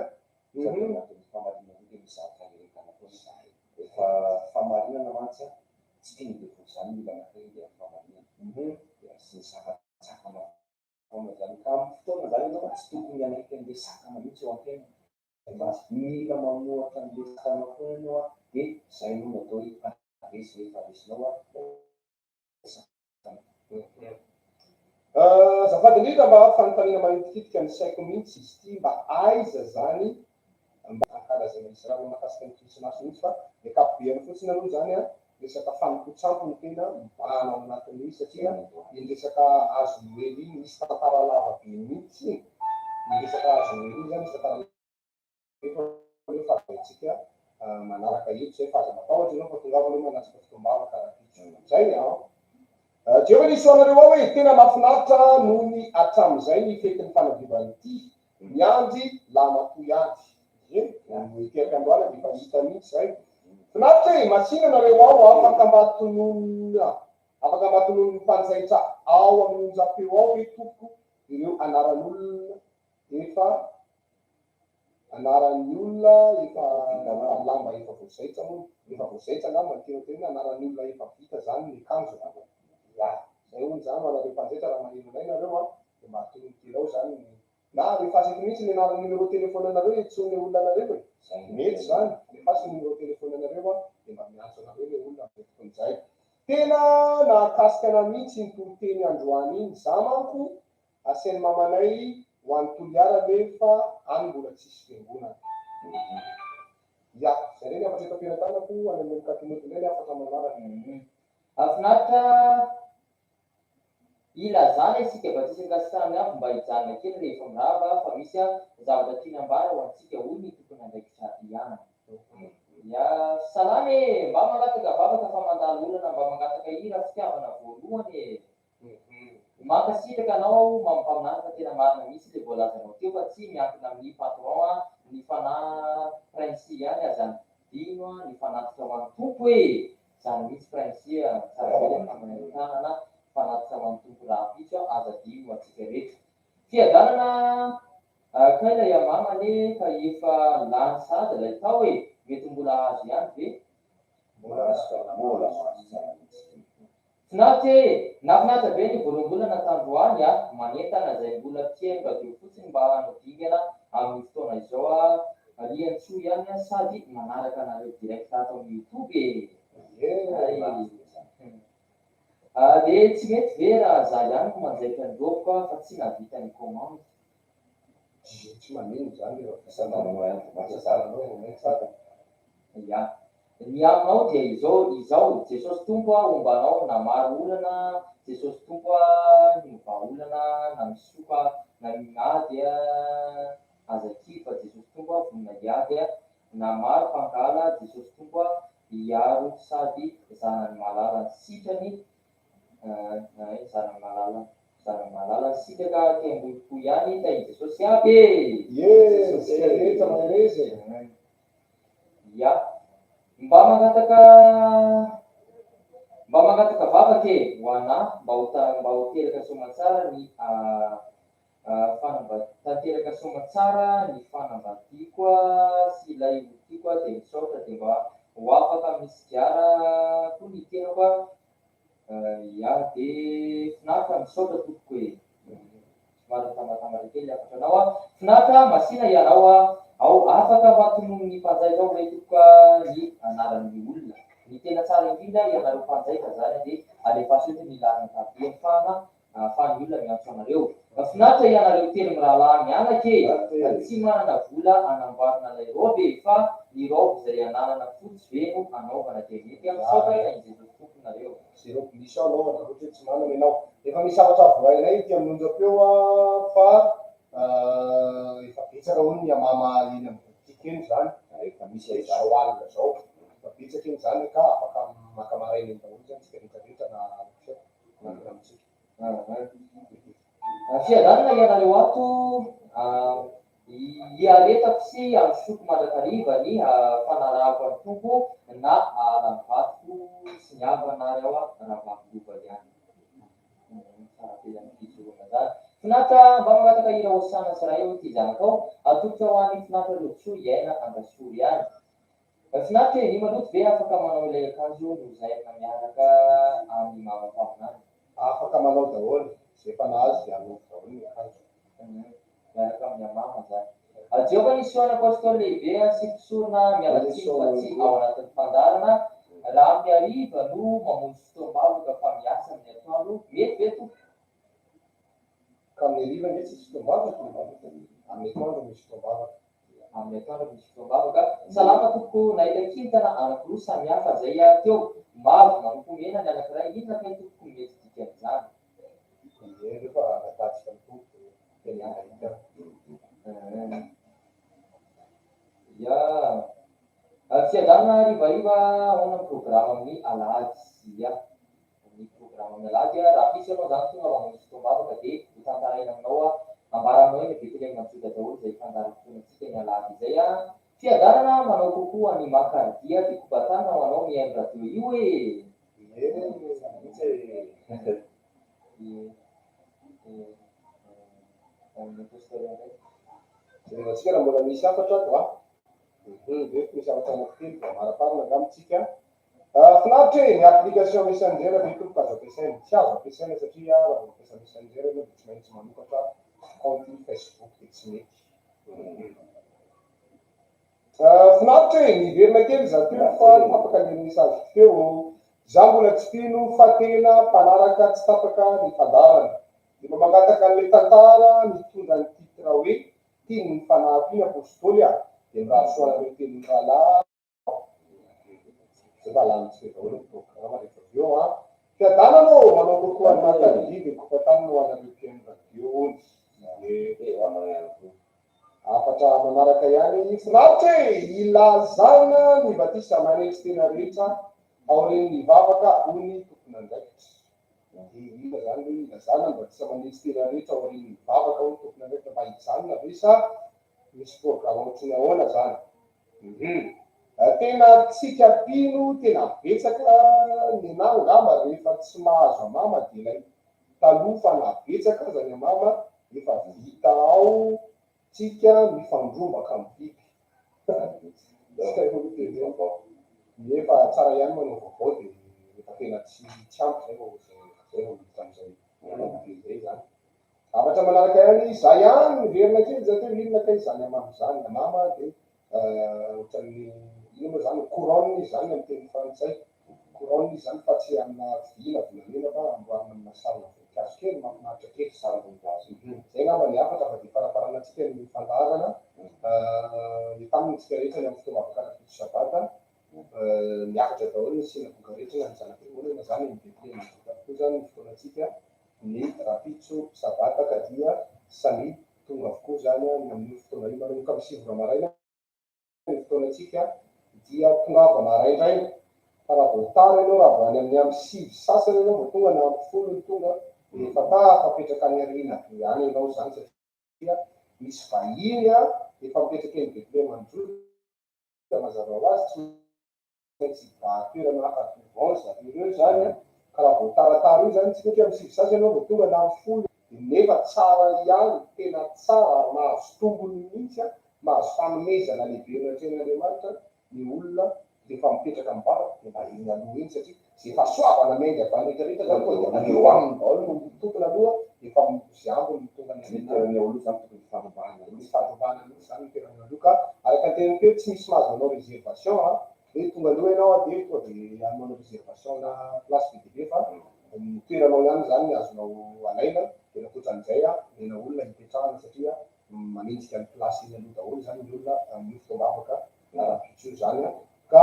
Speaker 2: efa famarinana mantsy tsy teny de vo zany mila anakireny de famarinana de sy ny sakana fona zany ka amin'ny fotoana zany ianao tsy tokony anaiky an'le sakana mihitsy eo an-tena fa mila mamoatra an'le sakana foana ianao de zay no natao hoe faresy rehefa resinao
Speaker 1: azafady indrindra mba fanontaniana manitikitika ny saiko mihitsy izy ty mba aiza zany mba ankalazana misy raha mahakasika ny krismasy mihitsy fa ekapobeany fotsiny aloha zany resaka fanikotsampo ny tena mibahana ao anatin'io satria ny resaka azo noely iny misy tantara lava be mihitsy ny resaka azo noely iny zany misy tantara efa fatsika manaraka io tsy hoe faza matahotra ianao fa tongava aloha manatsika fitombava karaha zay Jehovah nisy anareo ao hoe tena mahafinaritra noho ny hatramin'izay ny fetin'ny fanadivany ity miandry lamatoy ady teraka androana de efa hita mihitsy zay finaritra e masina anareo ao afaka mba tonon'ny mpanjaitra ao amin'ny onjapeo ao hoe toko ireo anaran'olona efa anaran'ny olona efa lamba efa voazaitra moa efa voazaitra ngamba ny tena anaran'ny olona efa vita zany ny kanjo zay hoy zany manareo mpanjaitra raha maneno nay nareo de mba tonononterao zany na rehefa asiky mihitsy ny anaran'ny numéro telefone anareo etsony olona anareo mety zany rehefa asy numéro telefone anareo de mba miantso anareo le olona ametokon'izay tena nahakasika mihitsy ny toloteny androany iny za manko asiany mamanay ho an'ny toliara nefa any mbola tsisy fiangonana zay reny afatra etam-piatanako any amin'ny katomety reny afatra manaraka
Speaker 3: afinaritra ilazana isika mba tsisy ngasitany afo mba hijanona kely rehefa mirava fa misy zavatra tiana ambara ho antsika hoy ny tokony andraikitra ihany ya salamy mba mangataka vavaka fa mandalo olana mba mangataka ira fitiavana voalohany mankasitraka anao mampaminany fa tena marina misy le voalazanao teo fa tsy miankina amin'ny patron ny fanahy prince ihany azany dino ny fanatitra ho an'ny tompo e zany misy prince tsaratanana fanatitra ho an'ny tompo raha pitso aza dino atsika rehetra fiadanana kaila iamamane fa efa lany sady lay tao e mety mbola azo ihany be finaritra nafinaritra be ny voaloham-bolana tandroany manentana zay mbola tiainga de fotsiny mba hanodingana amin'ny fotoana izao aliantsoa ihany sady manaraka anareo direct ato amin'ny youtube de tsy mety ve raha za ihany no manjaitra ny doko fa tsy navita ny commande
Speaker 1: tsy manino zany
Speaker 3: ya ny aminao dia izao Jesosy tompo ombanao na maro olana Jesosy Tompo ny vahaolana na misoka na miady aza kifa Jesosy Tompo vonona hiady na maro fangala Jesosy Tompo hiaro sady zanany malala sitrany zanany malala sitraka tembolopo ihany ta i Jesosy aby
Speaker 1: sika rehetra maherezy
Speaker 3: ya mba mangataka vava ke ho ana mba ho teraka somatsara ny tanteraka somatsara ny fanambadiako sy ilay tiako dia misaotra dia mba ho afaka misy diara koa ny tenako ya dia finaritra misaotra tompoko somary tambatambatra kely afatra anao finaritra masina ianao ao afaka mahatonony ny mpanjaitra ao ilay tompoko ny anaran'ny olona ny tena tsara indrindra ianareo mpanjaitra zany dia alefaso eto ny larina tabe fana ahafahany olona miantso anareo finaritra ianareo teny mirahalahy mianake tsy manana vola anamboarina ilay robe fa ny robe izay ananana fotsy veno anaovana dia mety amisaotra ny Jesosy tomponareo
Speaker 1: sy robe misy ao anaovana roatra hoe tsy manana ianao efa misy zavatra vorainay ty amin'onjapeo fa efa betsaka hono ny amama eny amin'ny botika eny zany efa misy zao alina zao efa betsaka eny zany ka afaka makamarainy eny daholo zany tsika rehetrarehetra na amitsika
Speaker 3: fiadanana ianareo ato iaretako sy amin'ny soko mandrakariva ny fanarahako any tompo na rahavatoko sy ny avanareo raha vakolova ihany tsara be zany fijoroana zany finaritra mba mangataka ira hosana sy raha eo ty zanakao atolotra ho an'ny finaritra lotsoa iaina angasory ihany finaritra ny maloto ve afaka manao ilay akanjo nozairina miaraka amin'ny mamampaminany
Speaker 1: afaka manao daholo zay efa nahazo dia anaovy daholo ny akanjo
Speaker 3: miaraka amin'ny amama zany Jehovah nisy oana apôstôly lehibe sy mpisorona mialatsiny fa tsy ao anatin'ny fandarana raha miariva no mamonjy fotoam-bavaka fa miasa amin'ny atoandro mety ve tompo
Speaker 1: ka amin'ny ariva nge tsisy fotoam-bavaka amin'ny atoandro misy fotoam-bavaka
Speaker 3: amin'ny atoandro misy fotoam-bavaka salama tompoko nahita kintana anakiroa samihafa zay teo mavo manoko mena ny anakiray inona kay tompoko mety dikan'izany
Speaker 1: rehefa angatatsika ny tompo tena ahita
Speaker 3: ya fiadanana rivariva ahoana programa amin'ny alady ya ny programa amin'ny alady raha misy anao zany tonga mamonjy fotoam-bavaka dia hotantaraina aminao ambaranao eny betlehemy mantsota daholo zay fandarim-potoanatsika ny alady izay fiadanana manao kokoa ny makardia dia kobatana ho anao mihaino radio io
Speaker 1: tsika raha mbola misy afatra ato rehefa misy afatra anankitelo da maraparina angamitsika finaritra ny application messenger ve tompoka azo ampiasaina tsy azo ampiasaina satria raha mampiasa messenger anao dia tsy maintsy manokatra compte Facebook dia tsy mety finaritra niverina kely za teo fa tapaka ny message teo za mbola tsy tino fa tena mpanaraka tsy tapaka ny fandarana dia mba mangataka an'ilay tantara mitondra ny titre hoe tiny ny fanahiko iny apôstôly dia miraha soanareo teny rahalahy zay mba alanitsika daholo ny programa rehefa avy eo fiadananao manao kokoa ny makaridi dia kofatany no anareo teny radio ony afatra manaraka ihany finaritra ilazana ny batisa manetsy tena rehetra ao reny ny vavaka ony tomponandraikitra ina zany hoe ilazana ny batisa manetsy tena rehetra ao reny ny vavaka ony tomponandraikitra mba hijanona ve sa misy programa ohatriny ahoana zany tena tsika pino tena betsaka ny nangamba rehefa tsy mahazo amama dia ilay talofa na betsaka zany amama efa vita ao tsika mifandrombaka amin'ny biby efa tsara ihany manao vaovao dia efa tena tsy ampy zay zay am'izay zay zany afatra manaraka ihany za ihany miverina kely za teo inona kay zany amamy zany amama dia ohatran'ny ino moa zany couronne zany amin'ny teny frantsay couronne zany fa tsy amina vina volamena fa amboarina amina sarina voninkazo kely mahafinaritra kely sarina voninkazo zay ngamba ny afatra fa dia faraparanatsika ny fandarana tamintsika rehetra ny amin'ny fotoam-bavaka araky sabata niakatra daholo ny sinagoga rehetra na ny zanak'olona zany ny betlehemy koa zany ny fotoana antsika ny rapitso sabata ka dia samy tonga avokoa zany amin'ny fotoana io manomboka amin'ny 7 maraina ny fotoanantsika dia tongava maraindray fa raha vao tara ianao raha vao any amin'ny 7 sasany ianao vao tonga na amin'ny 10 ny tonga efa tafapetraka any arina be any ianao zany satria misy vahiny efa mipetraka eny Betlehema mazava ho azy tsy toerana hafa vance ireo zany ka raha vao taratara io zany tsika amin'ny 7 sasany ianao vao tonga na amin'ny 10 nefa tsara ihany tena tsara ary mahazo tombony mihitsy mahazo fanomezana lehibe natren'Andriamanitra ny olona rehefa mipetraka mivavaka dia mba eny aloha eny satria zay efa soavana mendy avy any rehetrarehetra zany koa dia eo aminy daholo no tokony aloha efa misy ambony ny tonga ny olo zany tokony fanovana misy fanovana mihitsy zany ny toerana aloha ka araka ny tenany teo tsy misy mahazo manao réservation hoe tonga aloha ianao dia tonga dia manao réservation na place be dia be fa ny toeranao ihany zany ny azonao alaina dia nakoatran'izay nena olona hipetrahana satria manenjika ny place eny aloha daholo zany ny olona amin'ny fotoam-bavaka rapitso zany ka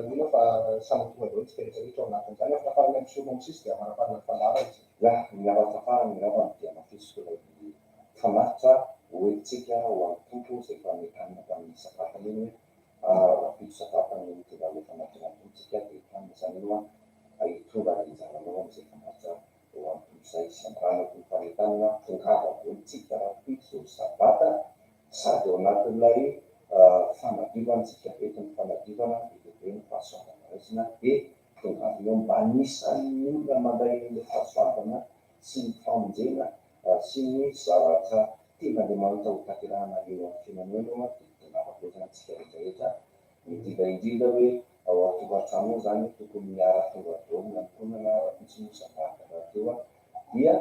Speaker 1: mino fa samy tonga daholo tsika rehetrarehetra ao anatin'izany afafarany amin'ny solomsisy dia amaraparana fandara izy
Speaker 2: miavatafarany miavana dia mafisiko famaritra oentsika ho amin'ny tompo zay efa metanina tamin'ny sabata eny rapitso sabata ny tonga le famaritra antsika dia taminy zany aloha hitonga izaranao amin'izay famaritra eo amin'ny tompo izay sy amranako ny fametanana tongava oentsika rapitso sabata sady ao anatin'ilay fanadiovantsika entin'ny fanadiovana be ny fahasoavana raisina dia tongavana mba anisan'ny olona mandray le fahasoavana sy ny famonjena sy ny zavatra tian'Andriamanitra ho tanterahana eo amin'ny fiainanao dia tongava tsika rehetrarehetra indrindra hoe ao atokantrano zany tokony miara-tonga daholo ny antonana rapitso sabata rahateo dia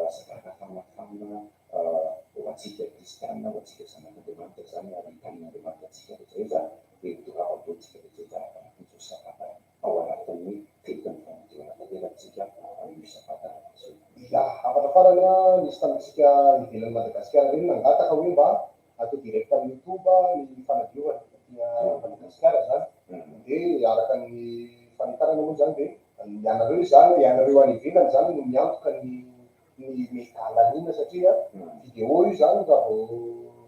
Speaker 2: sabata famafana ho antsika kristianina ho antsika zanak'Andriamanitra zany ary hitan'Andriamanitra antsika rehetrarehetra dia tongava daholo tsika rehetrarehetra rapitso sabata ao anatin'ny fetiny famonjena tanteratsika amin'ny sabata rapitso.
Speaker 1: Afatra farany nisy tamintsika ivelan'ny Madagasikara reny nangataka hoe mba atao direct amin'ny YouTube ny fanadiovana Madagasikara zany dia araka ny fanitarana moa zany dia ianareo any ivelany zany no miantoka ny metalaniana satria vidéo io zany raha vao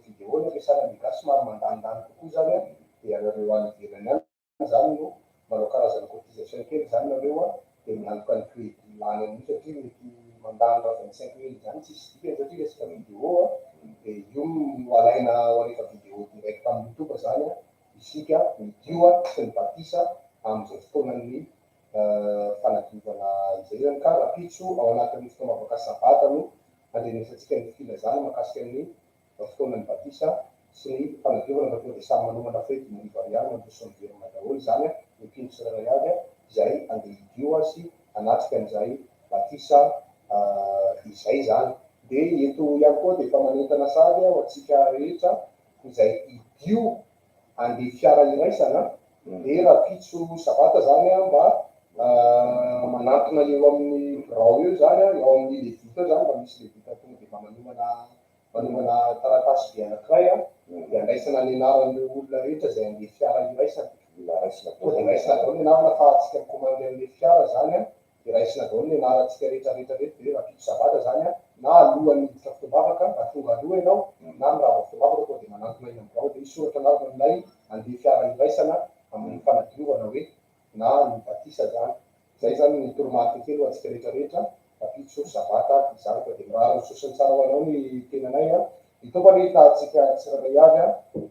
Speaker 1: vidéo ny ampiasana migasy somary mandanindany kokoa zany dia ianareo any ivelany any zany no manao karazana cotisation kely zany nareo dia miantoka ny crédit lany amin'io satria mety mandany 25 000 zany tsisy dikany satria resaka vidéo dia io no alaina rehefa vidéo direct amin'ny YouTube zany isika midio sy ny batisa amin'izay fotoanan'ny fanadiovana izay zany ka rapitso ao anatin'ny fotoam-bavaka sabata no andrenesantsika ny filazana mahakasika ny fotoanan'ny batisa sy ny fanadiovana fa tonga dia samy manomana fety ny variana mandrosony verina daholo zany mipino tsirairay avy izay andeha hidio sy anatrika an'izay batisa izay zany dia eto ihany koa dia efa manentana sary ho antsika rehetra izay hidio andeha fiara iraisana dia rapitso sabata zany mba manantona eo amin'ny birao eo zany eo amin'ny levita zany mba misy levita tonga dia mba manomana taratasy be anankiray dia andraisana ny anaran'io olona rehetra izay andeha fiara iraisana dia raisina daholo ny anarana fa tsika mikomandy amin'ny fiara zany dia raisina daholo ny anarantsika rehetrarehetra dia rapitso sabata zany na alohan'ny iditra fotoam-bavaka tonga aloha ianao na mirava fotoam-bavaka koa dia manantona eny amin'ny birao dia isoratra anarana aminay andeha fiara iraisana amin'ny fanadiovana hoe na ny batisa zany zay zany ny toromarika kely ho antsika rehetrarehetra rapitso sabata izany fa dia mirahara misosony tsara ho anao ny tenanay itaova ny tahantsika tsirairay avy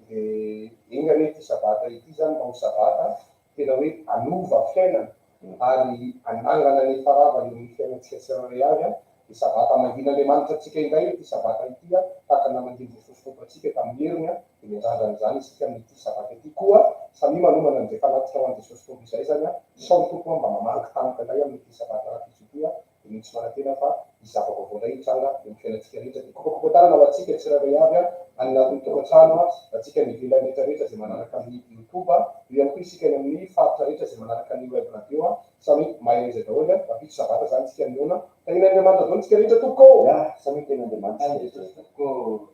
Speaker 1: dia enga ny ity sabata ity zany mba ho sabata tena hoe anova fiainana ary anangana ny faravany amin'ny fiainantsika tsirairay avy dia sabata mangin'Andriamanitra antsika indray ity sabata ity tahaka namandiny Jesosy tompo antsika tamin'ny heriny dia miandrandran'izany isika amin'ity sabata ity koa samy manomana an'izay fanatrika ho an'i Jesosy tompo izay zany sao tompo mba mamangy tampoka indray amin'ity sabata rapitso ity dia misy manantena fa izava-baovao indray hitranga eo amin'ny fiainantsika rehetra dia kopakopatarana ho antsika tsirairay avy any anatin'ny tokantrano antsika mivelany rehetrarehetra izay manaraka amin'ny YouTube eo ihany koa isika amin'ny faritra rehetra izay manaraka ny web radio samy mahay izay daholo rapitso sabata zany tsika miona tain'Andriamanitra daholo tsika rehetra tompoko
Speaker 2: samy ten'Andriamanitra rehetra tompoko